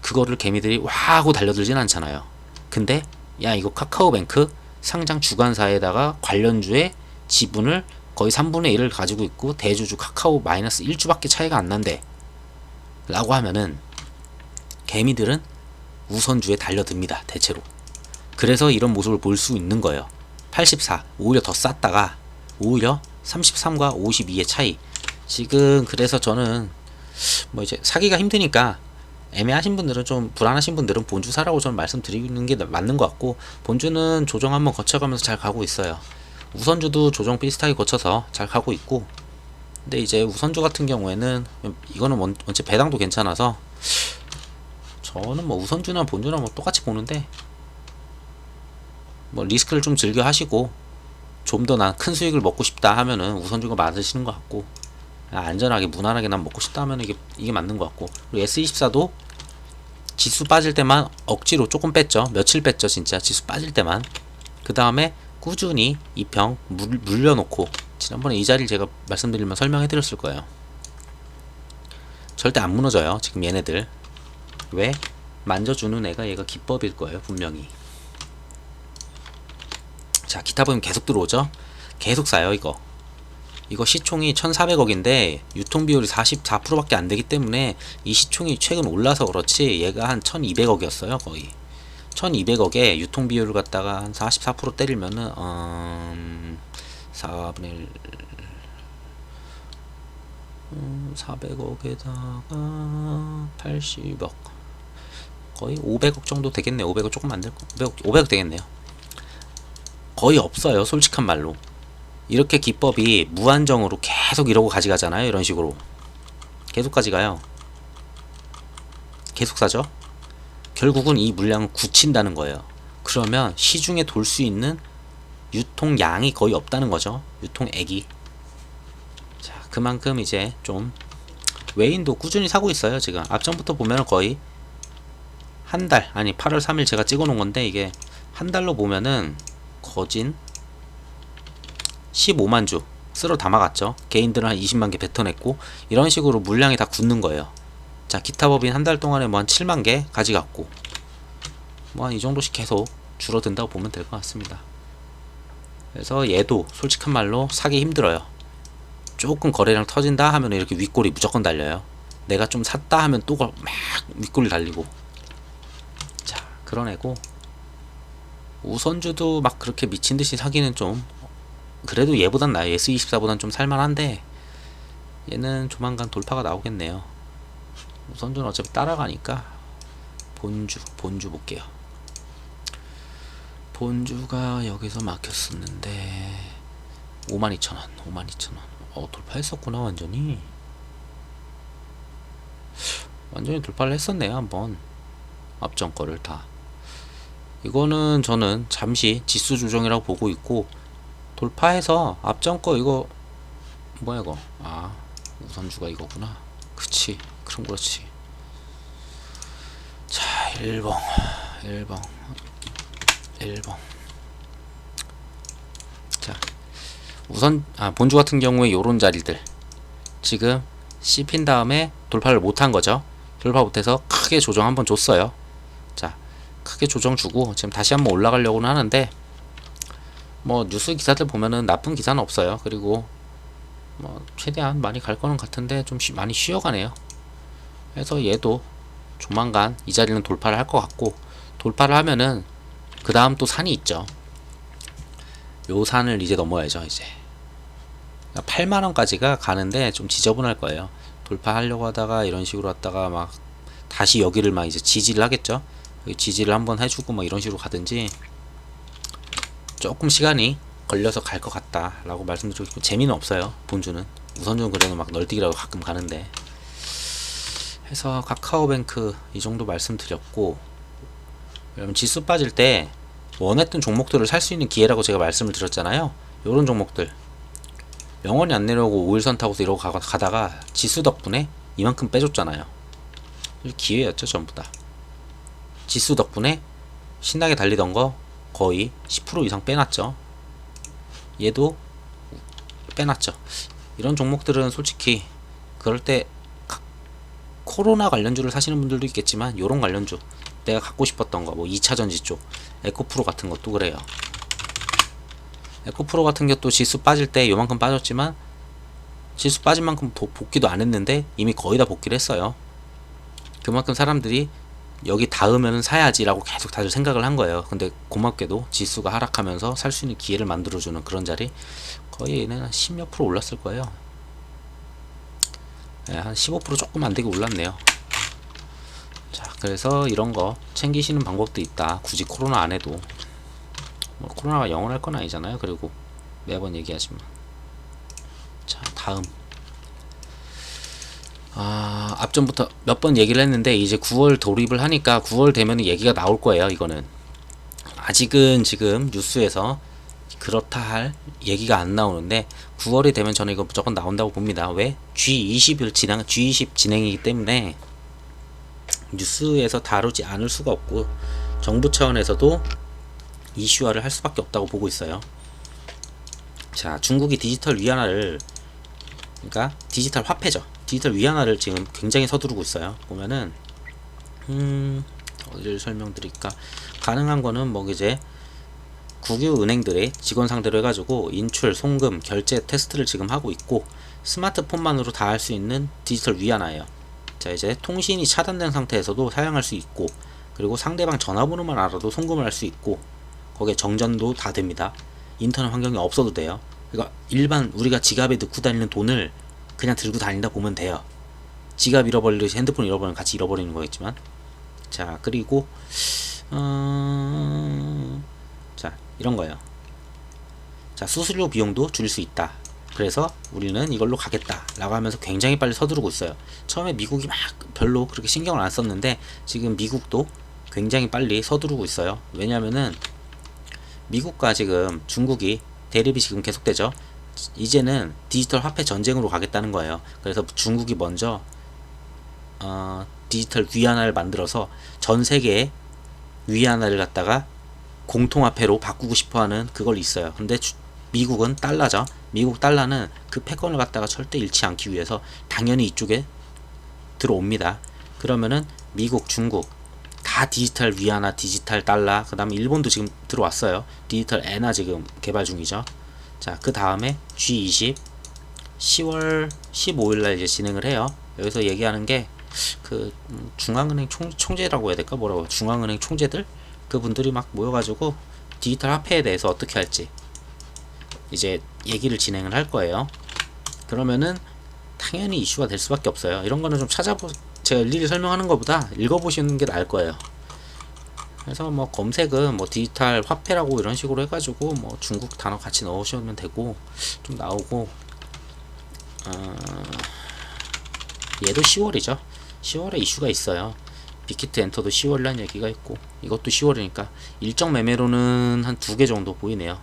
그거를 개미들이 와 하고 달려들진 않잖아요. 근데 야, 이거 카카오뱅크 상장 주관사에다가 관련주의 지분을 거의 3분의 1을 가지고 있고 대주주 카카오 마이너스 1주밖에 차이가 안 난대 라고 하면은 개미들은 우선주에 달려듭니다. 대체로. 그래서 이런 모습을 볼 수 있는 거예요. 84 오히려 더 쌌다가 오히려 33과 52의 차이. 지금 그래서 저는 뭐 이제 사기가 힘드니까 애매하신 분들은, 좀 불안하신 분들은 본주 사라고 저는 말씀드리는 게 맞는 것 같고, 본주는 조정 한번 거쳐가면서 잘 가고 있어요. 우선주도 조정 비슷하게 거쳐서 잘 가고 있고, 근데 이제 우선주 같은 경우에는 이거는 원체 배당도 괜찮아서 저는 뭐 우선주나 본주나 뭐 똑같이 보는데, 뭐 리스크를 좀 즐겨 하시고 좀 더 난 큰 수익을 먹고 싶다 하면은 우선주가 맞으시는 것 같고, 안전하게 무난하게 난 먹고 싶다 하면 이게 맞는 것 같고. 그리고 S24도 지수 빠질 때만 억지로 조금 뺐죠. 며칠 뺐죠. 진짜 지수 빠질 때만. 그 다음에 꾸준히 이평 물려놓고, 지난번에 이 자리를 제가 말씀드리면 설명해 드렸을 거예요. 절대 안 무너져요. 지금 얘네들 왜? 만져주는 애가 얘가 기법일 거예요. 분명히. 자, 기타 보면 계속 들어오죠. 계속 싸요. 이거 시총이 1400억인데 유통비율이 44%밖에 안 되기 때문에 이 시총이 최근 올라서 그렇지 얘가 한 1200억이었어요. 거의 1200억에 유통비율을 갖다가 한 44% 때리면은 4분의 1 400억에다가 80억 거의 500억 정도 되겠네요. 500억 조금 안 될 거. 500억 되겠네요. 거의 없어요. 솔직한 말로. 이렇게 기법이 무한정으로 계속 이러고 가져가잖아요. 이런 식으로 계속 가져가요. 계속 사죠. 결국은 이 물량을 굳힌다는 거예요. 그러면 시중에 돌 수 있는 유통량이 거의 없다는 거죠. 유통액이. 자, 그만큼 이제 좀 외인도 꾸준히 사고 있어요. 지금 앞전부터 보면 거의 한 달, 아니 8월 3일 제가 찍어 놓은 건데 이게 한 달로 보면은 거진 15만 주 쓸어 담아갔죠. 개인들은 한 20만 개 뱉어냈고 이런 식으로 물량이 다 굳는 거예요. 자, 기타 법인 한 달 동안에 뭐 한 7만 개 가져갔고 뭐 한 이 정도씩 계속 줄어든다고 보면 될 것 같습니다. 그래서 얘도 솔직한 말로 사기 힘들어요. 조금 거래량 터진다 하면 이렇게 윗골이 무조건 달려요. 내가 좀 샀다 하면 또 막 윗골이 달리고. 자, 그런 애고 우선주도 막 그렇게 미친듯이 사기는 좀 그래도 얘보단 나아요. S24보단 좀 살만한데 얘는 조만간 돌파가 나오겠네요. 우선주는 어차피 따라가니까 본주 볼게요. 본주가 여기서 막혔었는데 52,000원 52,000원 돌파했었구나. 완전히 돌파를 했었네요. 한번 앞전 거를 다. 이거는 저는 잠시 지수 조정이라고 보고 있고 돌파해서 앞전 거 이거 뭐야 이거 우선주가 이거구나. 그치, 그럼 그렇지. 자, 1번 자, 우선 본주 같은 경우에 요런 자리들 지금 씹힌 다음에 돌파를 못한 거죠. 돌파 못해서 크게 조정 한번 줬어요. 자, 크게 조정 주고 지금 다시 한번 올라가려고는 하는데 뭐 뉴스 기사들 보면은 나쁜 기사는 없어요. 그리고 뭐 최대한 많이 갈 거는 같은데 좀 많이 쉬어가네요. 그래서 얘도 조만간 이 자리는 돌파를 할 것 같고 돌파를 하면은 그 다음 또 산이 있죠. 요 산을 이제 넘어야죠. 이제 8만원까지가 가는데 좀 지저분할 거예요. 돌파하려고 하다가 이런 식으로 왔다가 막 다시 여기를 막 이제 지지를 하겠죠. 지지를 한번 해주고 뭐 이런 식으로 가든지 조금 시간이 걸려서 갈 것 같다 라고 말씀드리고 싶고 재미는 없어요. 본주는 우선주는 그래도 막 널뛰기라고 가끔 가는데 해서 카카오뱅크 이 정도 말씀드렸고 여러분 지수 빠질 때 원했던 종목들을 살 수 있는 기회라고 제가 말씀을 드렸잖아요. 요런 종목들 영원히 안 내려오고 5일선 타고서 이러고 가다가 지수 덕분에 이만큼 빼줬잖아요. 기회였죠. 전부 다 지수 덕분에 신나게 달리던 거 거의 10% 이상 빼놨죠. 얘도 빼놨죠. 이런 종목들은 솔직히 그럴 때 코로나 관련주를 사시는 분들도 있겠지만 요런 관련주 내가 갖고 싶었던 거 뭐 2차전지 쪽 에코프로 같은 것도 그래요. 에코프로 같은 것도 지수 빠질 때 요만큼 빠졌지만 지수 빠진 만큼 복귀도 안 했는데 이미 거의 다 복귀를 했어요. 그만큼 사람들이 여기 닿으면 사야지 라고 계속 다들 생각을 한 거예요. 근데 고맙게도 지수가 하락하면서 살 수 있는 기회를 만들어주는 그런 자리 거의 얘는 한 10몇 프로 올랐을 거예요. 네, 한 15% 조금 안 되게 올랐네요. 자, 그래서 이런 거 챙기시는 방법도 있다. 굳이 코로나 안 해도 뭐 코로나가 영원할 건 아니잖아요. 그리고 매번 얘기하지만 자, 다음 앞전부터 몇 번 얘기를 했는데 이제 9월 돌입을 하니까 9월 되면 얘기가 나올 거예요. 이거는 아직은 지금 뉴스에서 그렇다 할 얘기가 안 나오는데 9월이 되면 저는 이거 무조건 나온다고 봅니다. 왜? G20 진행이기 때문에 뉴스에서 다루지 않을 수가 없고 정부 차원에서도 이슈화를 할 수밖에 없다고 보고 있어요. 자, 중국이 디지털 위안화를 그러니까 디지털 화폐죠. 디지털 위안화를 지금 굉장히 서두르고 있어요. 보면은 어디를 설명드릴까? 가능한 거는 뭐 이제 국유 은행들의 직원 상대로 해가지고 인출, 송금, 결제 테스트를 지금 하고 있고, 스마트폰만으로 다 할 수 있는 디지털 위안화예요. 자, 이제 통신이 차단된 상태에서도 사용할 수 있고, 그리고 상대방 전화번호만 알아도 송금을 할 수 있고, 거기에 정전도 다 됩니다. 인터넷 환경이 없어도 돼요. 그러니까 일반 우리가 지갑에 넣고 다니는 돈을 그냥 들고 다닌다 보면 돼요. 지갑 잃어버리듯이 핸드폰 잃어버리면 같이 잃어버리는 거겠지만. 자, 그리고 자, 이런 거예요. 자, 수수료 비용도 줄일 수 있다. 그래서 우리는 이걸로 가겠다 라고 하면서 굉장히 빨리 서두르고 있어요. 처음에 미국이 막 별로 그렇게 신경을 안 썼는데 지금 미국도 굉장히 빨리 서두르고 있어요. 왜냐면은 미국과 지금 중국이 대립이 지금 계속되죠. 이제는 디지털 화폐 전쟁으로 가겠다는 거예요. 그래서 중국이 먼저 디지털 위안화를 만들어서 전 세계에 위안화를 갖다가 공통화폐로 바꾸고 싶어하는 그걸 있어요. 근데 미국은 달러죠. 미국 달러는 그 패권을 갖다가 절대 잃지 않기 위해서 당연히 이쪽에 들어옵니다. 그러면은 미국, 중국 다 디지털 위안화, 디지털 달러, 그 다음에 일본도 지금 들어왔어요. 디지털 엔화 지금 개발 중이죠. 자, 그 다음에 G20 10월 15일날 이제 진행을 해요. 여기서 얘기하는 게 그 중앙은행 총재라고 해야 될까, 뭐라고, 중앙은행 총재들 그분들이 막 모여가지고 디지털 화폐에 대해서 어떻게 할지 이제 얘기를 진행을 할 거예요. 그러면은 당연히 이슈가 될 수밖에 없어요. 이런 거는 좀 제가 일일이 설명하는 것보다 읽어보시는 게 나을 거예요. 그래서 뭐 검색은 뭐 디지털 화폐라고 이런 식으로 해가지고 뭐 중국 단어 같이 넣으시면 되고 좀 나오고, 얘도 10월이죠. 10월에 이슈가 있어요. 빅히트 엔터도 10월이라는 얘기가 있고, 이것도 10월이니까 일정 매매로는 한 2개 정도 보이네요.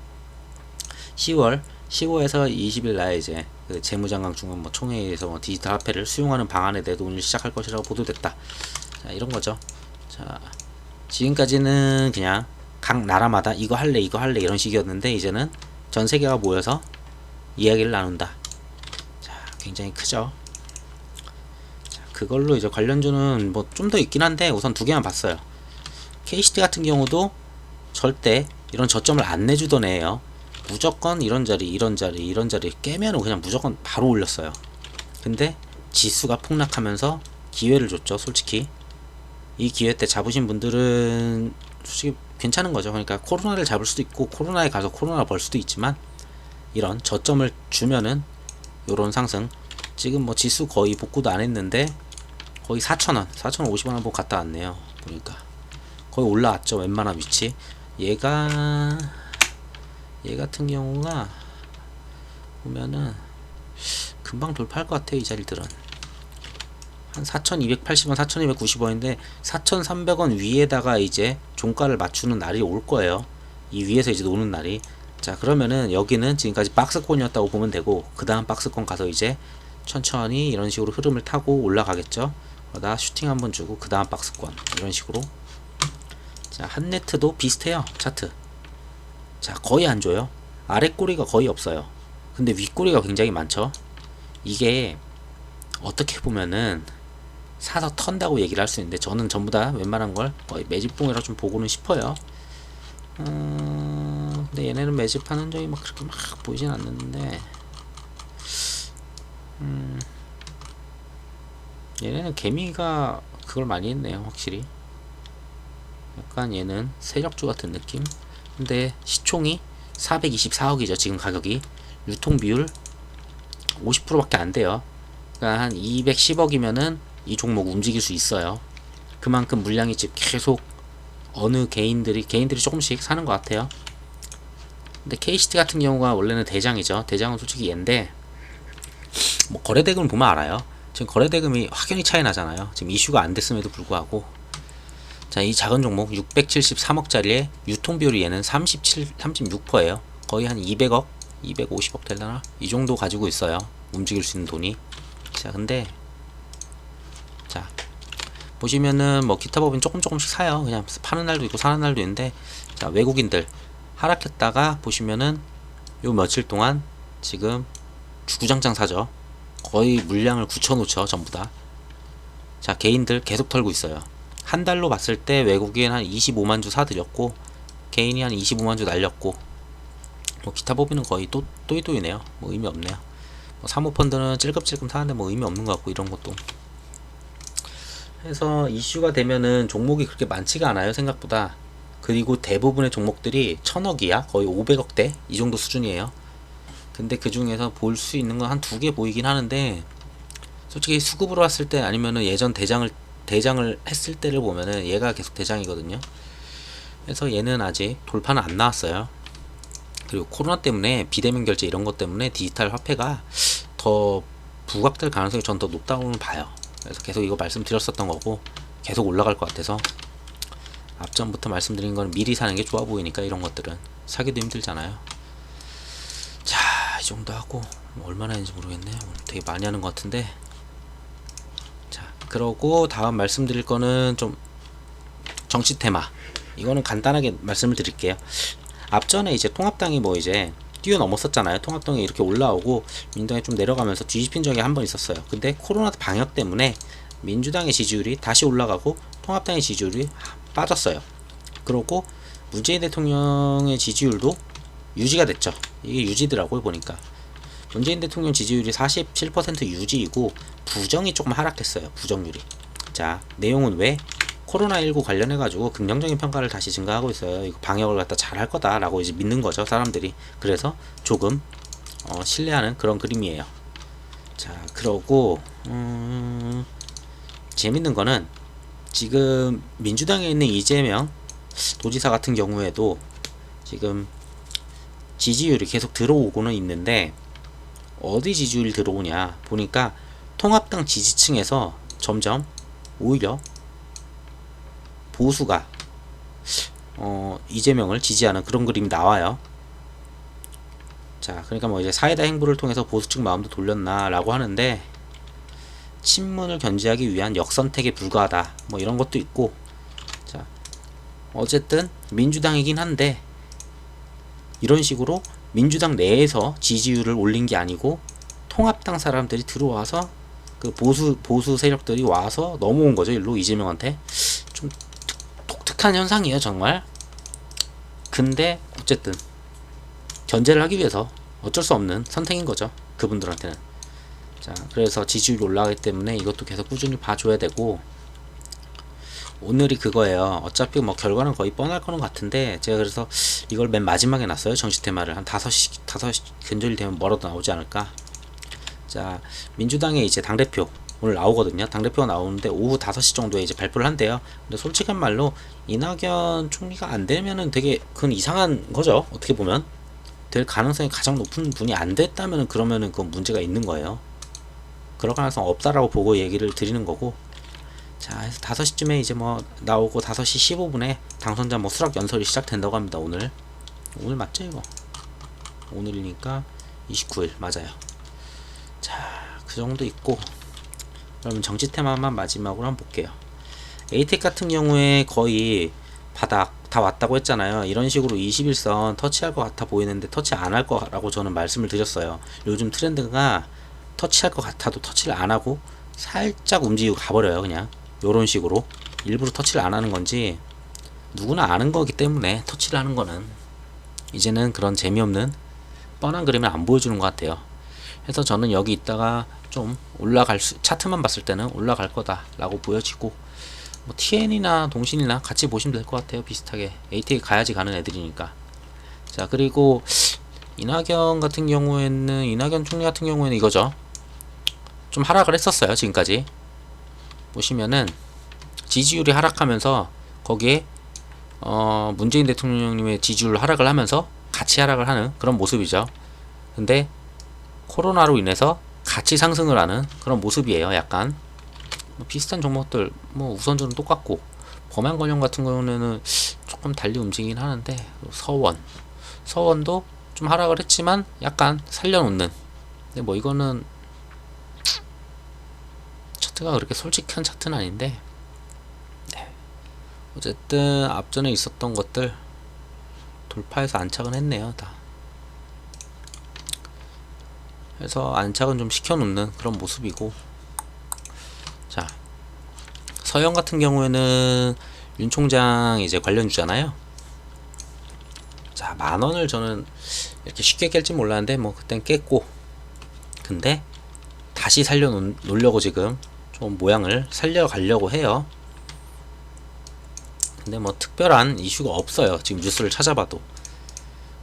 10월 15에서 20일 날 이제 그 재무장관 중앙 뭐 총회에서 뭐 디지털 화폐를 수용하는 방안에 대해 논의를 시작할 것이라고 보도됐다. 자, 이런 거죠. 자, 지금까지는 그냥 각 나라마다 이거 할래 이런 식이었는데, 이제는 전 세계가 모여서 이야기를 나눈다. 자, 굉장히 크죠. 자, 그걸로 이제 관련주는 뭐 좀 더 있긴 한데 우선 2개만 봤어요. KCT 같은 경우도 절대 이런 저점을 안 내주던 애예요. 무조건 이런 자리 깨면은 그냥 무조건 바로 올렸어요. 근데 지수가 폭락하면서 기회를 줬죠. 솔직히 이 기회 때 잡으신 분들은 솔직히 괜찮은 거죠. 그러니까 코로나를 잡을 수도 있고 코로나에 가서 코로나 벌 수도 있지만, 이런 저점을 주면은 요런 상승, 지금 뭐 지수 거의 복구도 안 했는데 거의 4,000원 4,050원 한번 갔다 왔네요. 보니까 거의 올라왔죠. 웬만한 위치. 얘 같은 경우가 보면은 금방 돌파할 것 같아. 이 자리들은 한 4,280원 4,290원인데 4,300원 위에다가 이제 종가를 맞추는 날이 올 거예요. 이 위에서 이제 노는 날이. 자, 그러면은 여기는 지금까지 박스권이었다고 보면 되고, 그 다음 박스권 가서 이제 천천히 이런 식으로 흐름을 타고 올라가겠죠. 그러다 슈팅 한번 주고 그 다음 박스권 이런 식으로. 자, 한네트도 비슷해요. 차트. 자, 거의 안 줘요. 아래 꼬리가 거의 없어요. 근데 위 꼬리가 굉장히 많죠. 이게 어떻게 보면은 사서 턴다고 얘기를 할 수 있는데, 저는 전부 다 웬만한 걸 거의 매집봉이라 좀 보고는 싶어요. 근데 얘네는 매집하는 적이 막 그렇게 막 보이진 않는데, 얘네는 개미가 그걸 많이 했네요. 확실히 약간 얘는 세력주 같은 느낌. 근데 시총이 424억이죠 지금 가격이. 유통 비율 50%밖에 안 돼요. 그러니까 한 210억이면은 이 종목 움직일 수 있어요. 그만큼 물량이 지금 계속 어느 개인들이 조금씩 사는 것 같아요. 근데 KCT 같은 경우가 원래는 대장이죠. 대장은 솔직히 얘인데, 뭐 거래대금을 보면 알아요. 지금 거래대금이 확연히 차이 나잖아요. 지금 이슈가 안 됐음에도 불구하고. 자, 이 작은 종목 673억짜리에 유통 비율이 얘는 36%예요. 거의 한 200억, 250억 될라나? 이 정도 가지고 있어요. 움직일 수 있는 돈이. 자, 근데 자, 보시면은 뭐 기타 법인 조금씩 사요. 그냥 파는 날도 있고 사는 날도 있는데, 자, 외국인들 하락했다가 보시면은 요 며칠 동안 지금 주구장창 사죠. 거의 물량을 굳혀놓죠 전부 다. 자, 개인들 계속 털고 있어요. 한 달로 봤을 때 외국인 한 25만 주 사들였고, 개인이 한 25만 주 날렸고, 뭐 기타 법인은 거의 또이또이네요. 뭐 의미 없네요. 뭐 사모펀드는 찔끔찔끔 사는데 뭐 의미 없는 것 같고, 이런 것도. 해서 이슈가 되면은 종목이 그렇게 많지가 않아요, 생각보다. 그리고 대부분의 종목들이 1000억이야, 거의 500억대 이 정도 수준이에요. 근데 그 중에서 볼 수 있는 건 한 두 개 보이긴 하는데, 솔직히 수급으로 왔을 때 아니면은 예전 대장을 했을 때를 보면은 얘가 계속 대장이거든요. 그래서 얘는 아직 돌파는 안 나왔어요. 그리고 코로나 때문에 비대면 결제 이런 것 때문에 디지털 화폐가 더 부각될 가능성이 전 더 높다고 봐요. 그래서 계속 이거 말씀드렸었던 거고, 계속 올라갈 것 같아서 앞전부터 말씀드린 건 미리 사는 게 좋아 보이니까. 이런 것들은 사기도 힘들잖아요. 자, 이 정도 하고 뭐 얼마나 했는지 모르겠네요. 오늘 되게 많이 하는 것 같은데. 자, 그러고 다음 말씀드릴 거는 좀 정치 테마. 이거는 간단하게 말씀을 드릴게요. 앞전에 이제 통합당이 뭐 이제 뛰어넘었었잖아요. 통합당이 이렇게 올라오고 민주당이 좀 내려가면서 뒤집힌 적이 한 번 있었어요. 근데 코로나 방역 때문에 민주당의 지지율이 다시 올라가고 통합당의 지지율이 빠졌어요. 그러고 문재인 대통령의 지지율도 유지가 됐죠. 이게 유지더라고요, 보니까. 문재인 대통령 지지율이 47% 유지이고 부정이 조금 하락했어요. 부정률이. 자, 내용은 왜? 코로나19 관련해가지고 긍정적인 평가를 다시 증가하고 있어요. 이거 방역을 갖다 잘할 거다라고 이제 믿는 거죠, 사람들이. 그래서 조금 신뢰하는 그런 그림이에요. 자, 그러고 재밌는 거는 지금 민주당에 있는 이재명 도지사 같은 경우에도 지금 지지율이 계속 들어오고는 있는데, 어디 지지율이 들어오냐 보니까 통합당 지지층에서 점점 오히려 보수가 이재명을 지지하는 그런 그림이 나와요. 자, 그러니까 뭐 이제 사이다 행보를 통해서 보수층 마음도 돌렸나 라고 하는데, 친문을 견제하기 위한 역선택에 불과하다 뭐 이런 것도 있고. 자, 어쨌든 민주당이긴 한데 이런 식으로 민주당 내에서 지지율을 올린 게 아니고 통합당 사람들이 들어와서 그 보수 세력들이 와서 넘어온 거죠, 일로 이재명한테. 좀 독특한 현상이에요, 정말. 근데 어쨌든 견제를 하기 위해서 어쩔 수 없는 선택인 거죠, 그분들한테는. 자, 그래서 지지율이 올라가기 때문에 이것도 계속 꾸준히 봐줘야 되고. 오늘이 그거예요. 어차피 뭐 결과는 거의 뻔할 거는 같은데, 제가 그래서 이걸 맨 마지막에 놨어요, 정치 테마를. 한 5시 근절이 되면 뭐라도 나오지 않을까. 자, 민주당의 이제 당대표 오늘 나오거든요. 당대표가 나오는데 오후 5시 정도에 이제 발표를 한대요. 근데 솔직한 말로 이낙연 총리가 안 되면은 되게 그건 이상한 거죠. 어떻게 보면 될 가능성이 가장 높은 분이 안 됐다면은, 그러면은 그건 문제가 있는 거예요. 그럴 가능성 없다라고 보고 얘기를 드리는 거고. 자, 해서 5시쯤에 이제 뭐 나오고 5시 15분에 당선자 뭐 수락 연설이 시작된다고 합니다. 오늘 맞죠, 이거? 오늘이니까 29일 맞아요. 자, 그 정도 있고, 그러면 정치 테마만 마지막으로 한번 볼게요. 에이텍 같은 경우에 거의 바닥 다 왔다고 했잖아요. 이런 식으로 21선 터치할 것 같아 보이는데 터치 안 할 거라고 저는 말씀을 드렸어요. 요즘 트렌드가 터치할 것 같아도 터치를 안 하고 살짝 움직이고 가버려요. 그냥 요런 식으로 일부러 터치를 안 하는 건지, 누구나 아는 거기 때문에 터치를 하는 거는 이제는 그런 재미없는 뻔한 그림을 안 보여주는 것 같아요. 그래서 저는 여기 있다가 좀 차트만 봤을 때는 올라갈 거다 라고 보여지고, 뭐 TN이나 동신이나 같이 보시면 될 것 같아요. 비슷하게 ATX 가야지 가는 애들이니까. 자, 그리고 이낙연 총리 같은 경우에는 이거죠. 좀 하락을 했었어요, 지금까지. 보시면은 지지율이 하락하면서 거기에 문재인 대통령님의 지지율 하락을 하면서 같이 하락을 하는 그런 모습이죠. 근데 코로나로 인해서 같이 상승을 하는 그런 모습이에요. 약간 뭐 비슷한 종목들, 뭐 우선전은 똑같고, 범양건영 같은 경우는 조금 달리 움직이긴 하는데, 서원도 좀 하락을 했지만 약간 살려놓는. 근데 뭐 이거는 차트가 그렇게 솔직한 차트는 아닌데, 네. 어쨌든 앞전에 있었던 것들 돌파해서 안착은 했네요, 다. 그래서 안착은 좀 시켜놓는 그런 모습이고. 자, 서영 같은 경우에는 윤 총장 이제 관련주잖아요. 자, 10,000원을 저는 이렇게 쉽게 깰지 몰랐는데 뭐 그땐 깼고, 근데 다시 살려놓으려고 지금 좀 모양을 살려가려고 해요. 근데 뭐 특별한 이슈가 없어요. 지금 뉴스를 찾아봐도.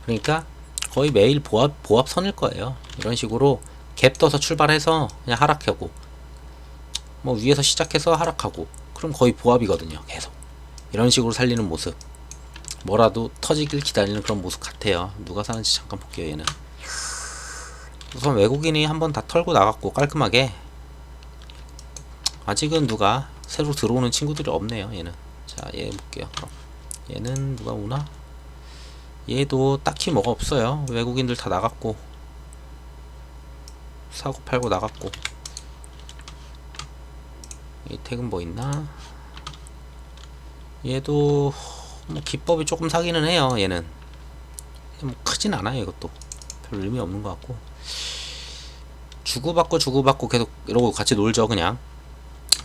그러니까 거의 매일 보합선일 거예요. 이런 식으로 갭 떠서 출발해서 그냥 하락하고, 뭐 위에서 시작해서 하락하고, 그럼 거의 보합이거든요. 계속 이런 식으로 살리는 모습, 뭐라도 터지길 기다리는 그런 모습 같아요. 누가 사는지 잠깐 볼게요. 얘는 우선 외국인이 한번 다 털고 나갔고 깔끔하게, 아직은 누가 새로 들어오는 친구들이 없네요. 얘는. 자, 얘 볼게요. 그럼 얘는 누가 오나? 얘도 딱히 뭐가 없어요. 외국인들 다 나갔고, 사고 팔고 나갔고. 이 택은 뭐 있나? 얘도 뭐 기법이 조금 사기는 해요. 얘는 뭐 크진 않아요. 이것도 별 의미 없는 것 같고, 주고받고 계속 이러고 같이 놀죠. 그냥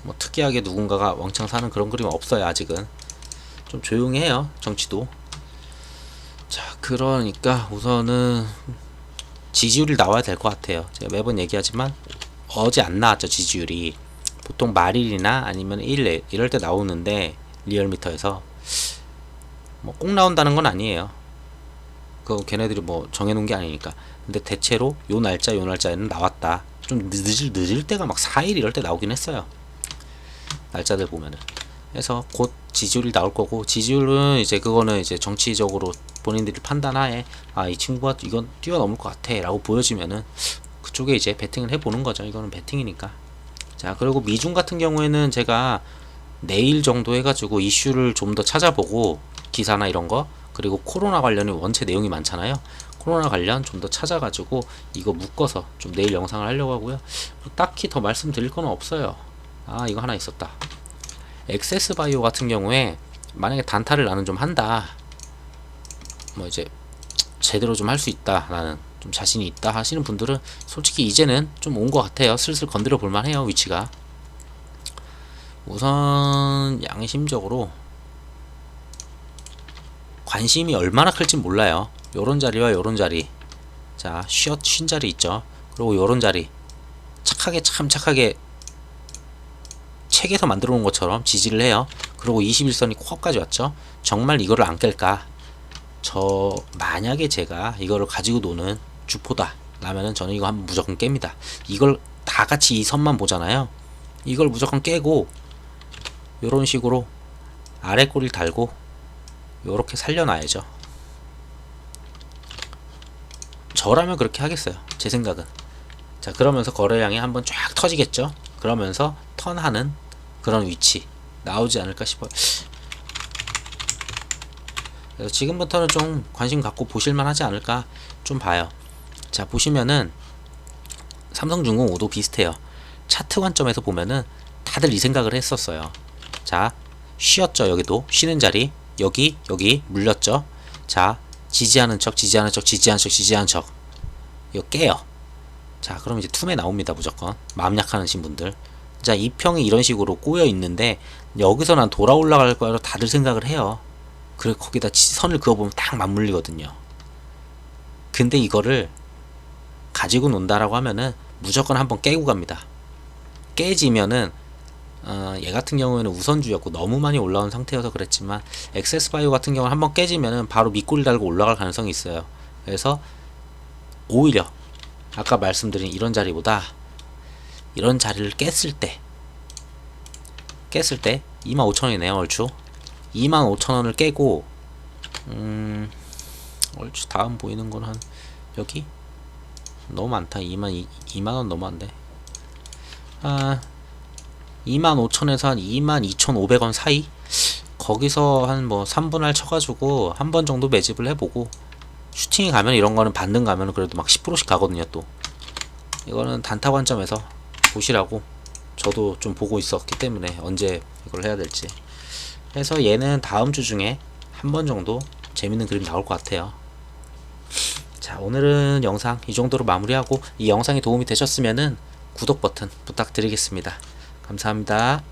뭐 특이하게 누군가가 왕창 사는 그런 그림 없어요. 아직은 좀 조용히 해요. 정치도. 자, 그러니까 우선은 지지율이 나와야 될 것 같아요. 제가 매번 얘기하지만 어제 안 나왔죠. 지지율이 보통 말일이나 아니면 1일 이럴 때 나오는데, 리얼미터에서 뭐 꼭 나온다는 건 아니에요. 그거 걔네들이 뭐 정해놓은 게 아니니까. 근데 대체로 요 날짜에는 나왔다. 좀 늦을 때가 막 4일 이럴 때 나오긴 했어요. 날짜들 보면은. 그래서 곧 지지율이 나올 거고, 지지율은 이제 그거는 이제 정치적으로 본인들이 판단하에 이 친구가 이건 뛰어넘을 것 같아 라고 보여지면은 그쪽에 이제 베팅을 해보는 거죠. 이거는 베팅이니까. 자, 그리고 미중 같은 경우에는 제가 내일 정도 해가지고 이슈를 좀 더 찾아보고, 기사나 이런 거, 그리고 코로나 관련이 원체 내용이 많잖아요. 코로나 관련 좀 더 찾아가지고 이거 묶어서 좀 내일 영상을 하려고 하고요. 딱히 더 말씀드릴 건 없어요. 이거 하나 있었다. 엑세스바이오 같은 경우에 만약에 단타를 나는 좀 한다, 뭐 이제 제대로 좀 할 수 있다, 나는 좀 자신이 있다 하시는 분들은 솔직히 이제는 좀 온 것 같아요. 슬슬 건드려 볼만 해요. 위치가. 우선 양심적으로 관심이 얼마나 클진 몰라요. 요런 자리와 요런 자리, 자 쉰 자리 있죠. 그리고 요런 자리 착하게 책에서 만들어 놓은 것처럼 지지를 해요. 그리고 21선이 코앞까지 왔죠. 정말 이거를 안 깰까? 만약에 제가 이거를 가지고 노는 주포다 라면은 저는 이거 한번 무조건 깹니다. 이걸 다 같이 이 선만 보잖아요. 이걸 무조건 깨고 요런 식으로 아래 꼬리를 달고 요렇게 살려놔야죠. 저라면 그렇게 하겠어요. 제 생각은. 자, 그러면서 거래량이 한번 쫙 터지겠죠. 그러면서 턴하는 그런 위치 나오지 않을까 싶어요. 그래서 지금부터는 좀 관심 갖고 보실만 하지 않을까 좀 봐요. 자, 보시면은 삼성중공 5도 비슷해요. 차트 관점에서 보면은 다들 이 생각을 했었어요. 자, 쉬었죠. 여기도 쉬는 자리, 여기 물렸죠. 자, 지지하는 척 이거 깨요. 자, 그럼 이제 툼에 나옵니다. 무조건 마음 약하신 분들. 자, 이 평이 이런 식으로 꼬여 있는데 여기서 난 돌아 올라갈 거라고 다들 생각을 해요. 그래, 거기다 선을 그어보면 딱 맞물리거든요. 근데 이거를 가지고 논다라고 하면은 무조건 한번 깨고 갑니다. 깨지면은 얘 같은 경우에는 우선주였고 너무 많이 올라온 상태여서 그랬지만, 엑세스바이오 같은 경우는 한번 깨지면은 바로 밑꼬리 달고 올라갈 가능성이 있어요. 그래서 오히려 아까 말씀드린 이런 자리보다 이런 자리를 깼을 때 25,000원이네요. 얼추 25,000원을 깨고, 얼추 다음 보이는 건 한 여기 너무 많다. 2만원 너무 안돼. 25,000에서 한 22,500원 사이, 거기서 한 뭐 3분할 쳐가지고 한 번 정도 매집을 해보고, 슈팅이 가면 이런 거는 반등 가면 그래도 막 10%씩 가거든요. 또 이거는 단타 관점에서 보시라고 저도 좀 보고 있었기 때문에 언제 이걸 해야 될지. 그래서 얘는 다음 주 중에 한 번 정도 재밌는 그림 나올 것 같아요. 자, 오늘은 영상 이 정도로 마무리하고, 이 영상이 도움이 되셨으면은 구독 버튼 부탁드리겠습니다. 감사합니다.